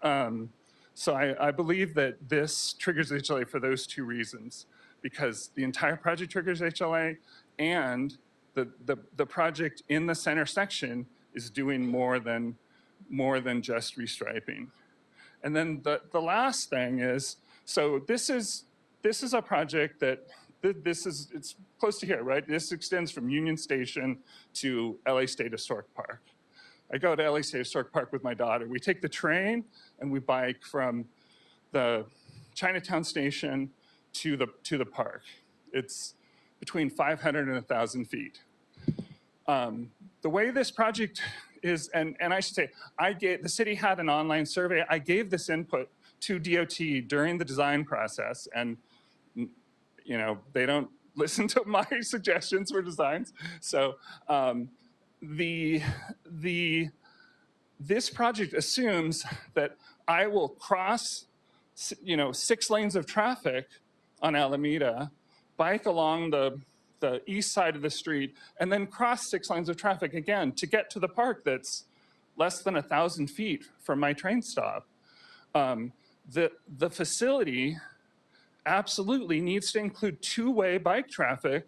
I believe that this triggers HLA for those 2 reasons, because the entire project triggers HLA, and the project in the center section is doing more than just restriping. And then the last thing is, so this is a project that it's close to here, right? This extends from Union Station to LA State Historic Park. I go to LA State Historic Park with my daughter. We take the train and we bike from the Chinatown station to the park. It's between 500 and 1,000 feet. The way this project is, and I should say, the city had an online survey. I gave this input to DOT during the design process, and you know, they don't listen to my suggestions for designs. So this project assumes that I will cross, 6 lanes of traffic on Alameda, bike along the east side of the street, and then cross 6 lanes of traffic again to get to the park that's less than 1,000 feet from my train stop. The facility absolutely needs to include 2-way bike traffic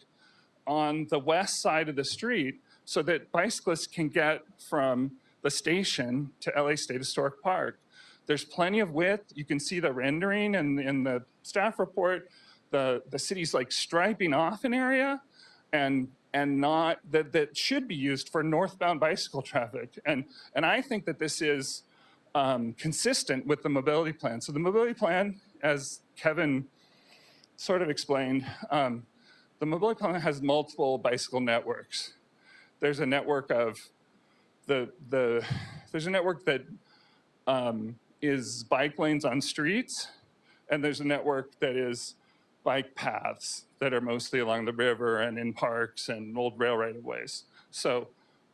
on the west side of the street so that bicyclists can get from the station to LA State Historic Park. There's plenty of width. You can see the rendering in the staff report. The city's like striping off an area and not that should be used for northbound bicycle traffic. And I think that this is consistent with the mobility plan. So the mobility plan, as Kevin sort of explained, the mobility plan has multiple bicycle networks. There's a network of there's a network that is bike lanes on streets, and there's a network that is bike paths that are mostly along the river and in parks and old rail right-of-ways. So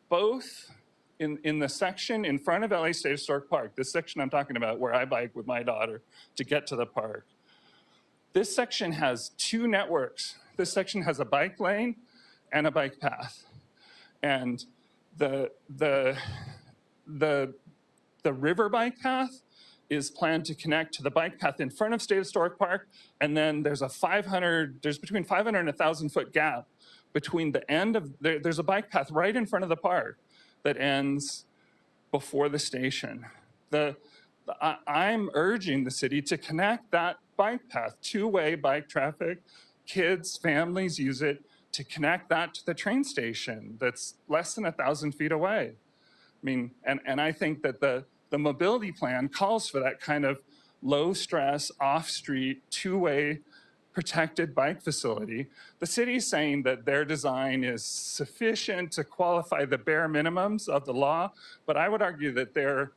both in the section in front of LA State Historic Park, this section I'm talking about where I bike with my daughter to get to the park, this section has 2 networks. This section has a bike lane and a bike path. And the river bike path is planned to connect to the bike path in front of State Historic Park, and then there's between 500 and 1,000 foot gap between the end of, there's a bike path right in front of the park that ends before the station. I'm urging the city to connect that bike path, 2-way bike traffic, kids, families use it, to connect that to the train station that's less than 1,000 feet away. I mean, and I think that the mobility plan calls for that kind of low stress, off-street, 2-way protected bike facility. The city is saying that their design is sufficient to qualify the bare minimums of the law, but I would argue that they're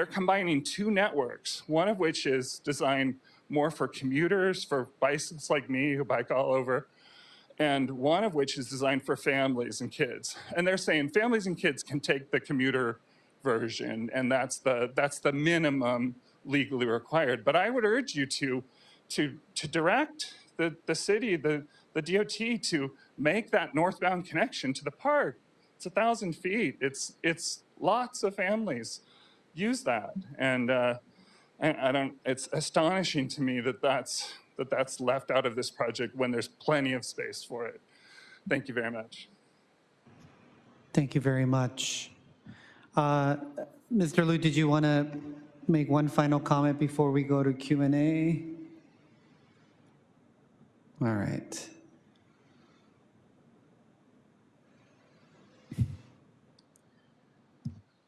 combining 2 networks, one of which is designed more for commuters, for bicyclists like me who bike all over, and one of which is designed for families and kids. And they're saying families and kids can take the commuter version, and that's the minimum legally required. But I would urge you to direct the city, the DOT, to make that northbound connection to the park. It's 1,000 feet. It's lots of families use that, and I don't. It's astonishing to me that that's left out of this project when there's plenty of space for it. Thank you very much. Thank you very much. Mr. Liu, did you want to make one final comment before we go to Q&A? All right.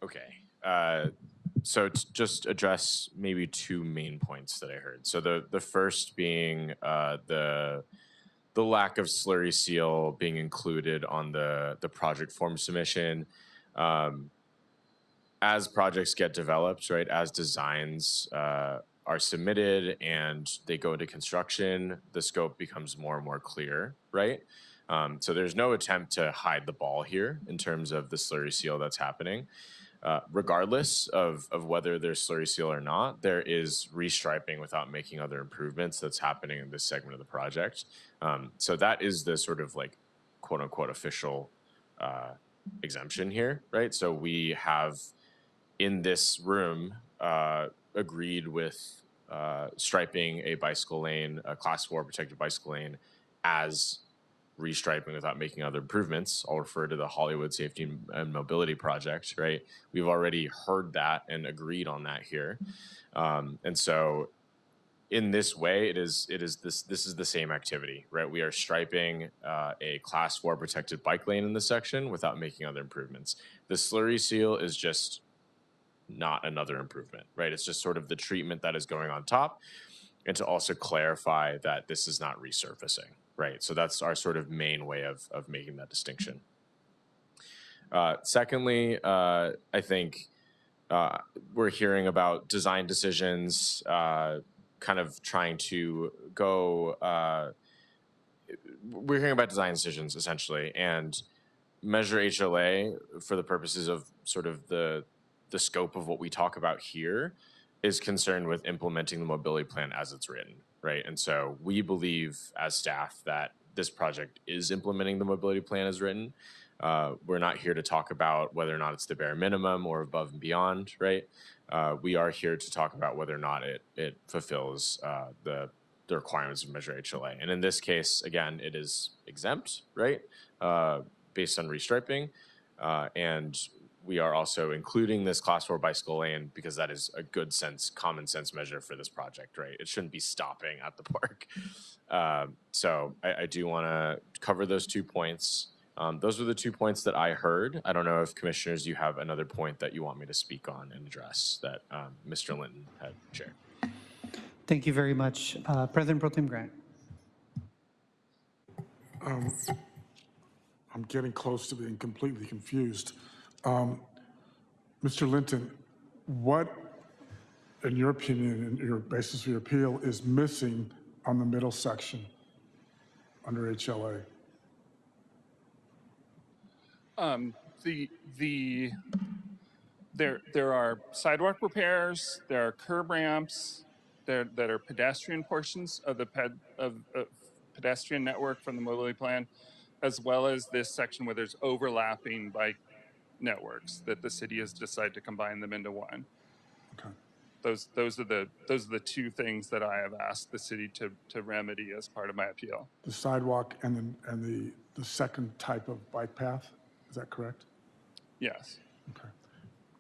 Okay. So to just address maybe two main points that I heard. So the first being the lack of slurry seal being included on the project form submission. As projects get developed, right, as designs are submitted and they go into construction, the scope becomes more and more clear, right? So there's no attempt to hide the ball here in terms of the slurry seal that's happening. Regardless of whether there's slurry seal or not, there is restriping without making other improvements that's happening in this segment of the project. So that is the sort of like quote unquote official exemption here, right? So we have in this room agreed with striping a bicycle lane, a class 4 protected bicycle lane as restriping without making other improvements. I'll refer to the Hollywood Safety and Mobility Project, right? We've already heard that and agreed on that here. And so in this way, this is the same activity, right? We are striping a class 4 protected bike lane in this section without making other improvements. The slurry seal is just not another improvement, right? It's just sort of the treatment that is going on top, and to also clarify that this is not resurfacing, right? So that's our sort of main way of making that distinction. Secondly, I think we're hearing about design decisions, kind of trying to go, we're hearing about design decisions essentially, and Measure HLA for the purposes of sort of the scope of what we talk about here is concerned with implementing the mobility plan as it's written, right? And so we believe as staff that this project is implementing the mobility plan as written. We're not here to talk about whether or not it's the bare minimum or above and beyond, right? We are here to talk about whether or not it fulfills the requirements of Measure HLA. And in this case, again, it is exempt, right? Based on restriping. And we are also including this class 4 bicycle lane because that is a good sense, common sense measure for this project, right? It shouldn't be stopping at the park. So I do want to cover those 2 points. Those were the 2 points that I heard. I don't know if commissioners, you have another point that you want me to speak on and address that Mr. Linton had shared. Thank you very much. President Pro Tem Grant. I'm getting close to being completely confused. Mr. Linton, what, in your opinion, and your basis for your appeal, is missing on the middle section under HLA? There are sidewalk repairs, there are curb ramps, that are pedestrian portions of the pedestrian network from the mobility plan, as well as this section where there's overlapping bike networks that the city has decided to combine them into one. Okay. Those are the 2 things that I have asked the city to remedy as part of my appeal. The sidewalk and the second type of bike path, is that correct? Yes. Okay.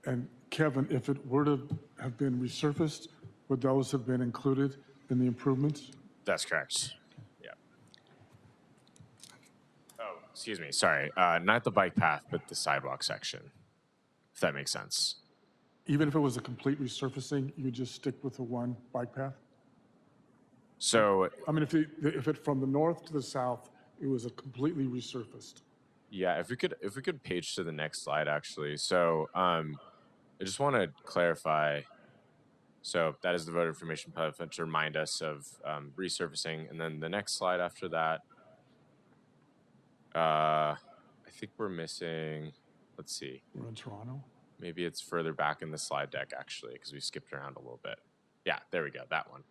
And Kevin, if it were to have been resurfaced, would those have been included in the improvements? That's correct. Yeah. Oh, excuse me. Sorry. Not the bike path, but the sidewalk section, if that makes sense. Even if it was a complete resurfacing, you would just stick with the one bike path? So, I mean, if it from the north to the south, it was a completely resurfaced. yeah, if we could page to the next slide, actually. So, I just want to clarify. So that is the voter information platform to remind us of resurfacing. And then the next slide after that, I think we're missing, let's see. We're in Toronto? Maybe it's further back in the slide deck, actually, because we skipped around a little bit. Yeah, there we go, that one.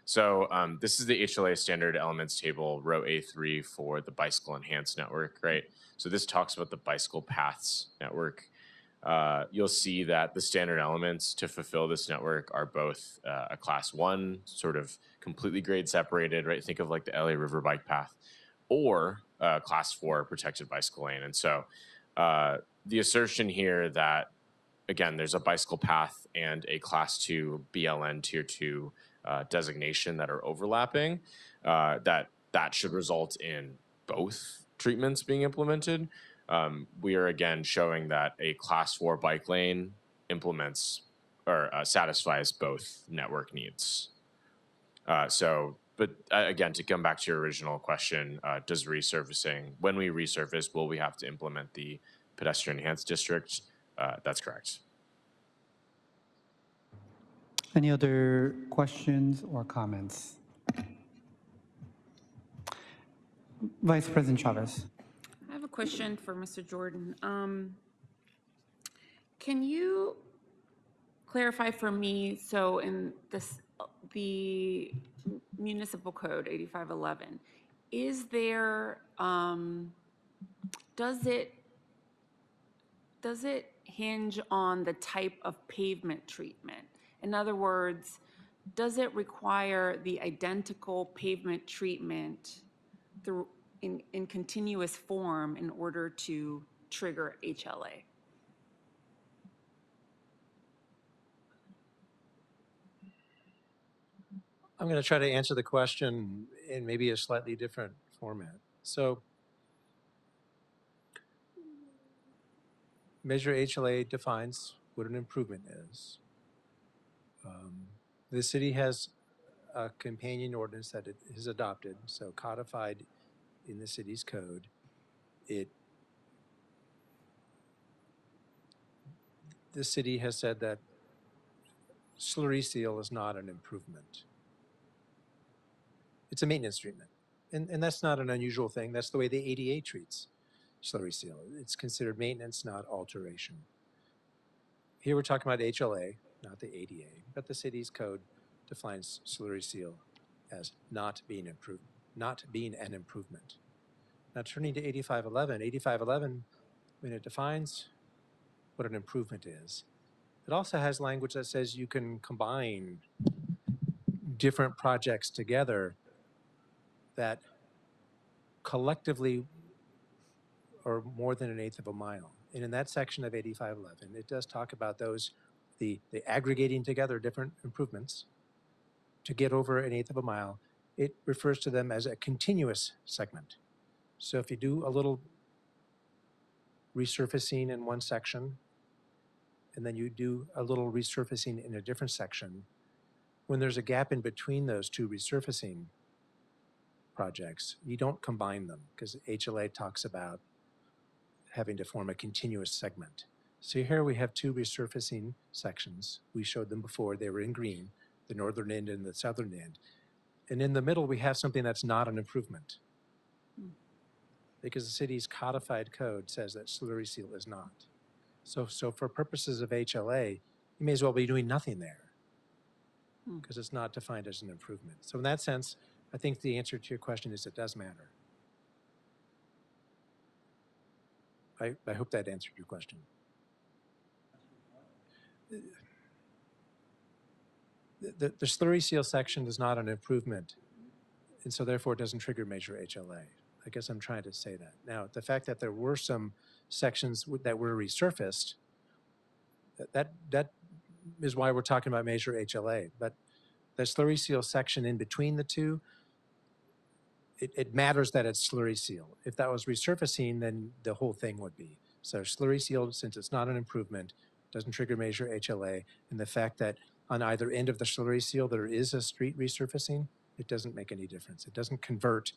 So this is the HLA standard elements table, row A3 for the bicycle enhanced network, right? So this talks about the bicycle paths network. You'll see that the standard elements to fulfill this network are both a class 1, sort of completely grade separated, right? Think of like the LA River bike path, or class 4 protected bicycle lane. And so the assertion here that, again, there's a bicycle path and a class 2 BLN tier 2 designation that are overlapping, that should result in both treatments being implemented. We are again showing that a class 4 bike lane implements or satisfies both network needs. But again, to come back to your original question, does resurfacing, when we resurface, will we have to implement the pedestrian enhanced district? That's correct. Any other questions or comments? Vice President Chavez. I have a question for Mr. Jordan. Can you clarify for me, so in this, the municipal code 8511, is there, does it hinge on the type of pavement treatment? In other words, does it require the identical pavement treatment through in continuous form in order to trigger HLA? I'm going to try to answer the question in maybe a slightly different format. So Measure HLA defines what an improvement is. The city has a companion ordinance that it has adopted, so codified in the city's code. The city has said that slurry seal is not an improvement. It's a maintenance treatment. And that's not an unusual thing. That's the way the ADA treats slurry seal. It's considered maintenance, not alteration. Here we're talking about HLA, not the ADA, but the city's code defines slurry seal as not being an improvement. Now turning to 8511, 8511, when it defines what an improvement is, it also has language that says you can combine different projects together that collectively are more than 1/8 of a mile. And in that section of 8511, it does talk about those, the aggregating together different improvements to get over 1/8 of a mile. It refers to them as a continuous segment. So if you do a little resurfacing in one section, and then you do a little resurfacing in a different section, when there's a gap in between those two resurfacing projects, you don't combine them because HLA talks about having to form a continuous segment. So here we have two resurfacing sections. We showed them before, they were in green, the northern end and the southern end. And in the middle, we have something that's not an improvement because the city's codified code says that slurry seal is not. So for purposes of HLA, you may as well be doing nothing there because it's not defined as an improvement. So in that sense, I think the answer to your question is it does matter. I hope that answered your question. The slurry seal section is not an improvement, and so therefore it doesn't trigger Measure HLA. I guess I'm trying to say that. Now, the fact that there were some sections that were resurfaced, that is why we're talking about Measure HLA. But the slurry seal section in between the two, it matters that it's slurry seal. If that was resurfacing, then the whole thing would be. So slurry seal, since it's not an improvement, doesn't trigger Measure HLA. And the fact that on either end of the slurry seal there is a street resurfacing, it doesn't make any difference. It doesn't convert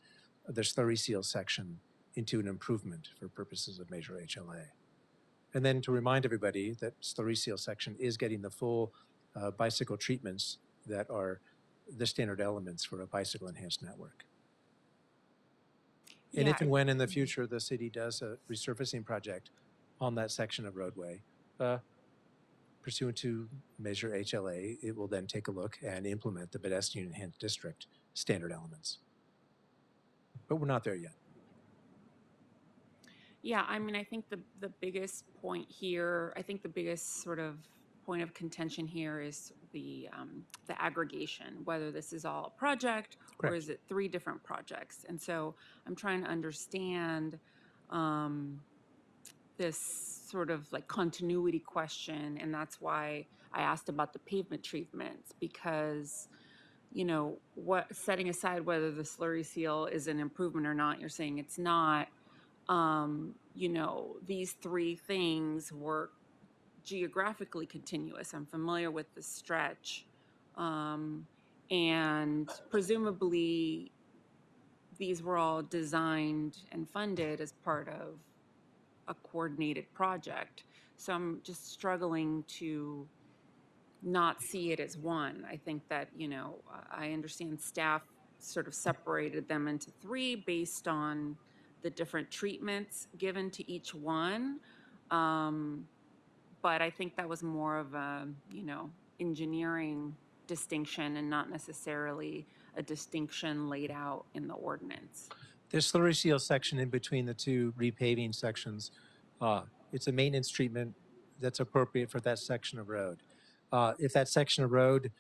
the slurry seal section into an improvement for purposes of Measure HLA. And then to remind everybody that slurry seal section is getting the full bicycle treatments that are the standard elements for a bicycle enhanced network. And if and when in the future the city does a resurfacing project on that section of roadway, pursuant to Measure HLA, it will then take a look and implement the pedestrian enhanced district standard elements. But we're not there yet. Yeah, I mean, I think the biggest point here, I think the biggest sort of point of contention here is the aggregation, whether this is all a project or Correct. is it 3 different projects. And so I'm trying to understand this sort of like continuity question, and that's why I asked about the pavement treatments, because you know, what, setting aside whether the slurry seal is an improvement or not, you're saying it's not. You know, these 3 things were geographically continuous. I'm familiar with the stretch. And presumably these were all designed and funded as part of a coordinated project. So I'm just struggling to not see it as one. I think that, you know, I understand staff sort of separated them into 3 based on the different treatments given to each one. But I think that was more of a, you know, engineering distinction and not necessarily a distinction laid out in the ordinance. This slurry seal section in between the 2 repaving sections, it's a maintenance treatment that's appropriate for that section of road. If that section of road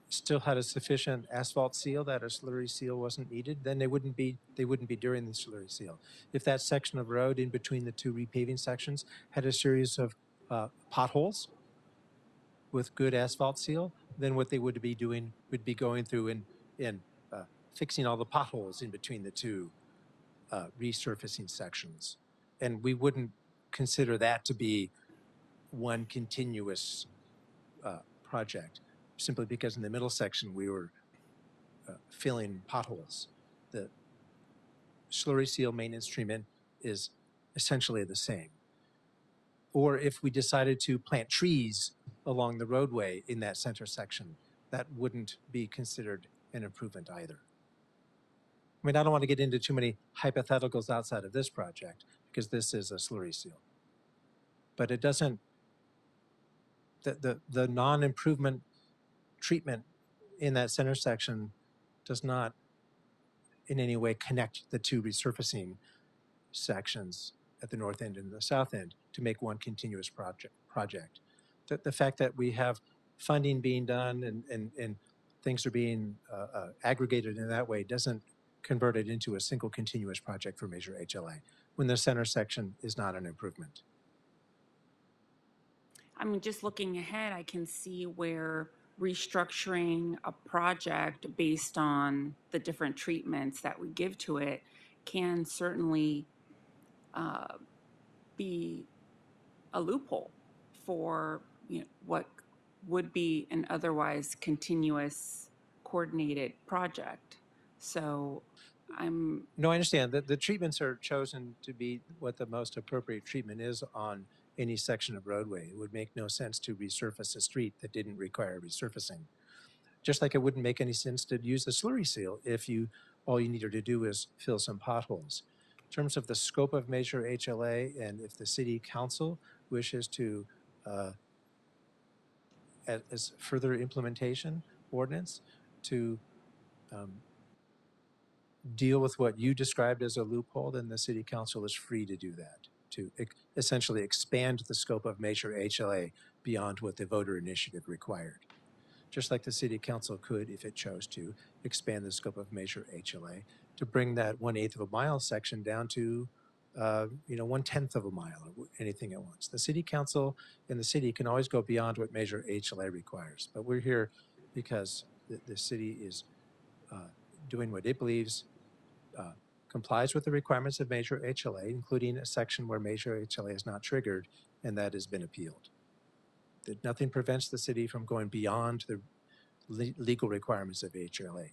still had a sufficient asphalt seal that a slurry seal wasn't needed, then they wouldn't be doing the slurry seal. If that section of road in between the 2 repaving sections had a series of potholes with good asphalt seal, then what they would be doing would be going through and fixing all the potholes in between the 2 resurfacing sections. And we wouldn't consider that to be one continuous project, simply because in the middle section we were filling potholes. The slurry seal maintenance treatment is essentially the same. Or if we decided to plant trees along the roadway in that center section, that wouldn't be considered an improvement either. I mean, I don't want to get into too many hypotheticals outside of this project because this is a slurry seal. But it doesn't, the non-improvement treatment in that center section does not in any way connect the 2 resurfacing sections at the north end and the south end to make one continuous project. The fact that we have funding being done and things are being aggregated in that way doesn't convert it into a single continuous project for Measure HLA when the center section is not an improvement. I mean, just looking ahead, I can see where restructuring a project based on the different treatments that we give to it can certainly be a loophole for, you know, what would be an otherwise continuous coordinated project. So No, I understand that the treatments are chosen to be what the most appropriate treatment is on any section of roadway. It would make no sense to resurface a street that didn't require resurfacing. Just like it wouldn't make any sense to use a slurry seal if all you needed to do is fill some potholes. In terms of the scope of Measure HLA, and if the city council wishes to, as further implementation ordinance, to deal with what you described as a loophole, then the city council is free to do that, to essentially expand the scope of Measure HLA beyond what the voter initiative required. Just like the city council could, if it chose to, expand the scope of Measure HLA to bring that 1/8 of a mile section down to 1/10 of a mile, or anything it wants. The city council and the city can always go beyond what Measure HLA requires, but we're here because the city is doing what it believes complies with the requirements of Measure HLA, including a section where Measure HLA is not triggered, and that has been appealed. That nothing prevents the city from going beyond the legal requirements of HLA.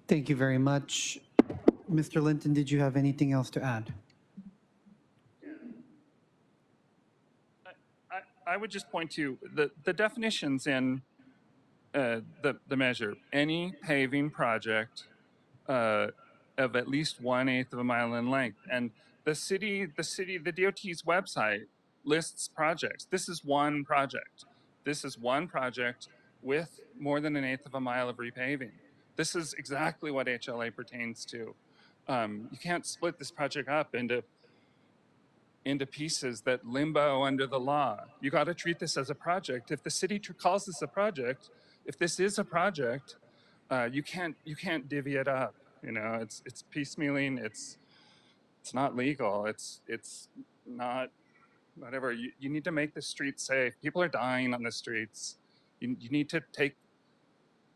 Thank you very much. Mr. Linton, did you have anything else to add? I would just point to the definitions in the measure. Any paving project of at least 1/8 of a mile in length. And the DOT's website lists projects. This is one project. This is one project with more than 1/8 of a mile of repaving. This is exactly what HLA pertains to. You can't split this project up into pieces that limbo under the law. You got to treat this as a project. If the city calls this a project, if this is a project, you can't divvy it up. You know, it's piecemealing. It's not legal. It's not whatever. You need to make the streets safe. People are dying on the streets. You need to take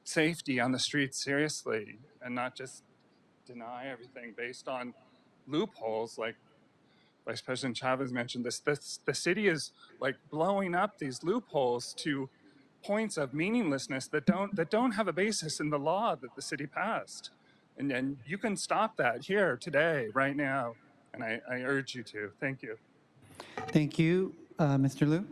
safety on the streets seriously and not just deny everything based on loopholes like Vice President Chavez mentioned. The city is like blowing up these loopholes to points of meaninglessness that don't have a basis in the law that the city passed. And you can stop that here today, right now. And I urge you to. Thank you. Thank you. Mr. Liu?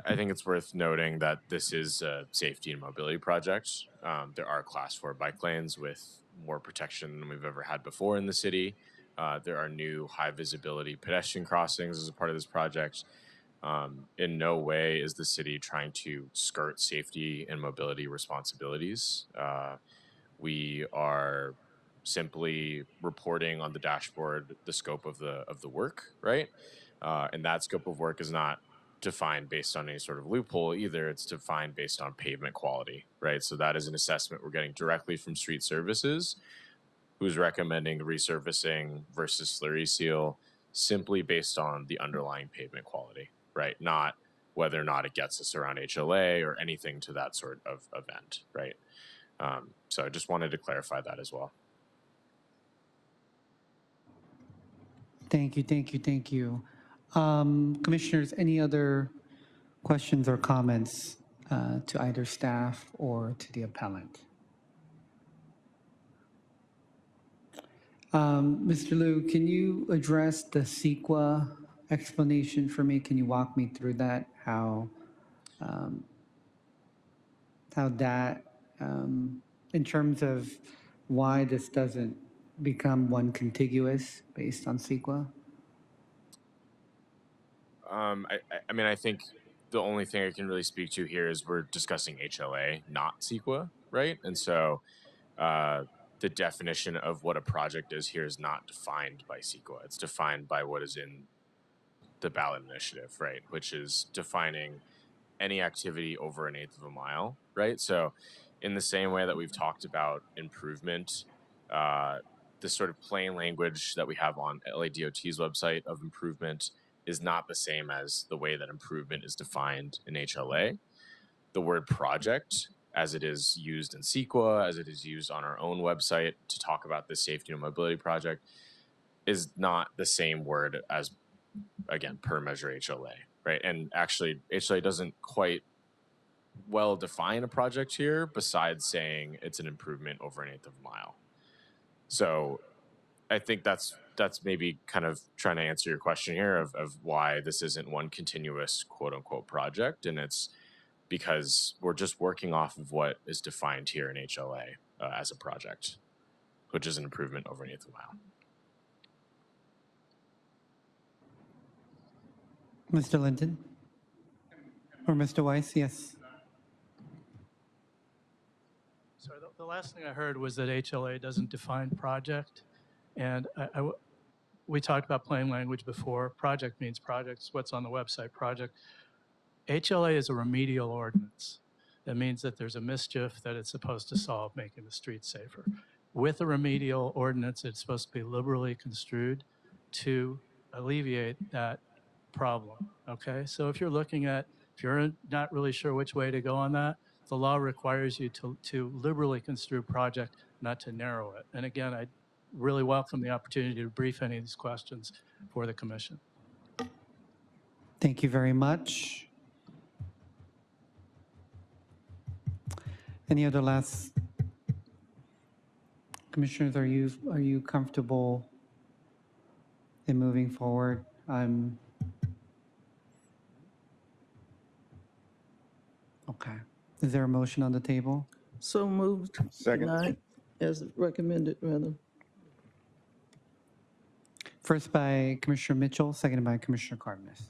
I think it's worth noting that this is a safety and mobility project. There are Class 4 bike lanes with more protection than we've ever had before in the city. There are new high visibility pedestrian crossings as a part of this project. In no way is the city trying to skirt safety and mobility responsibilities. We are simply reporting on the dashboard the scope of the work, right? And that scope of work is not defined based on any sort of loophole either. It's defined based on pavement quality, right? So that is an assessment we're getting directly from Street Services, who's recommending resurfacing versus slurry seal simply based on the underlying pavement quality, right? Not whether or not it gets us around HLA or anything to that sort of event, right? So I just wanted to clarify that as well. Thank you, thank you, thank you. Commissioners, any other questions or comments to either staff or to the appellant? Mr. Liu, can you address the CEQA explanation for me? Can you walk me through that? How that, in terms of why this doesn't become one contiguous based on CEQA? I mean, I think the only thing I can really speak to here is we're discussing HLA, not CEQA, right? And so the definition of what a project is here is not defined by CEQA. It's defined by what is in the ballot initiative, right? Which is defining any activity over 1/8 of a mile, right? So in the same way that we've talked about improvement, the sort of plain language that we have on LADOT's website of improvement is not the same as the way that improvement is defined in HLA. The word project, as it is used in CEQA, as it is used on our own website to talk about the safety and mobility project, is not the same word as, again, per measure HLA, right? And actually, HLA doesn't quite well define a project here besides saying it's an improvement over 1/8 of a mile. So I think that's maybe kind of trying to answer your question here of why this isn't one continuous quote unquote project. And it's because we're just working off of what is defined here in HLA as a project, which is an improvement over 1/8 of a mile. Mr. Linton? Or Mr. Weiss, yes. Sorry, the last thing I heard was that HLA doesn't define project. And we talked about plain language before. Project means projects, what's on the website, project. HLA is a remedial ordinance. That means that there's a mischief that it's supposed to solve, making the streets safer. With a remedial ordinance, it's supposed to be liberally construed to alleviate that problem, okay? So if you're not really sure which way to go on that, the law requires you to liberally construe project, not to narrow it. And again, I really welcome the opportunity to brief any of these questions for the commission. Thank you very much. Any other last? Commissioners, are you comfortable in moving forward? Okay. Is there a motion on the table? So moved. Second. Denied, as recommended, rather. First by Commissioner Mitchell, seconded by Commissioner Cardenas.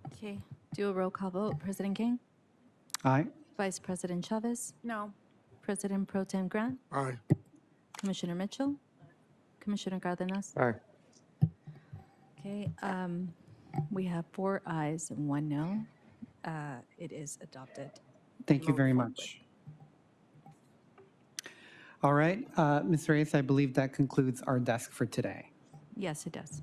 Okay, do a roll call vote. President King? Aye. Vice President Chavez? No. President Pro Tem Grant? Aye. Commissioner Mitchell? Commissioner Cardenas? Aye. Okay, we have 4 ayes and 1 no. It is adopted. Thank you Move very forward. much. All right, Ms. Reyes, I believe that concludes our desk for today. Yes, it does.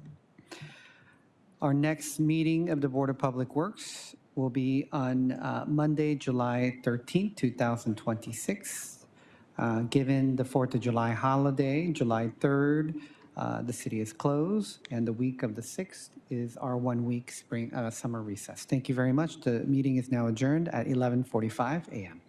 Our next meeting of the Board of Public Works will be on Monday, July 13th, 2026. Given the 4th of July holiday, July 3rd, the city is closed, and the week of the 6th is our 1-week summer recess. Thank you very much. The meeting is now adjourned at 11:45 a.m.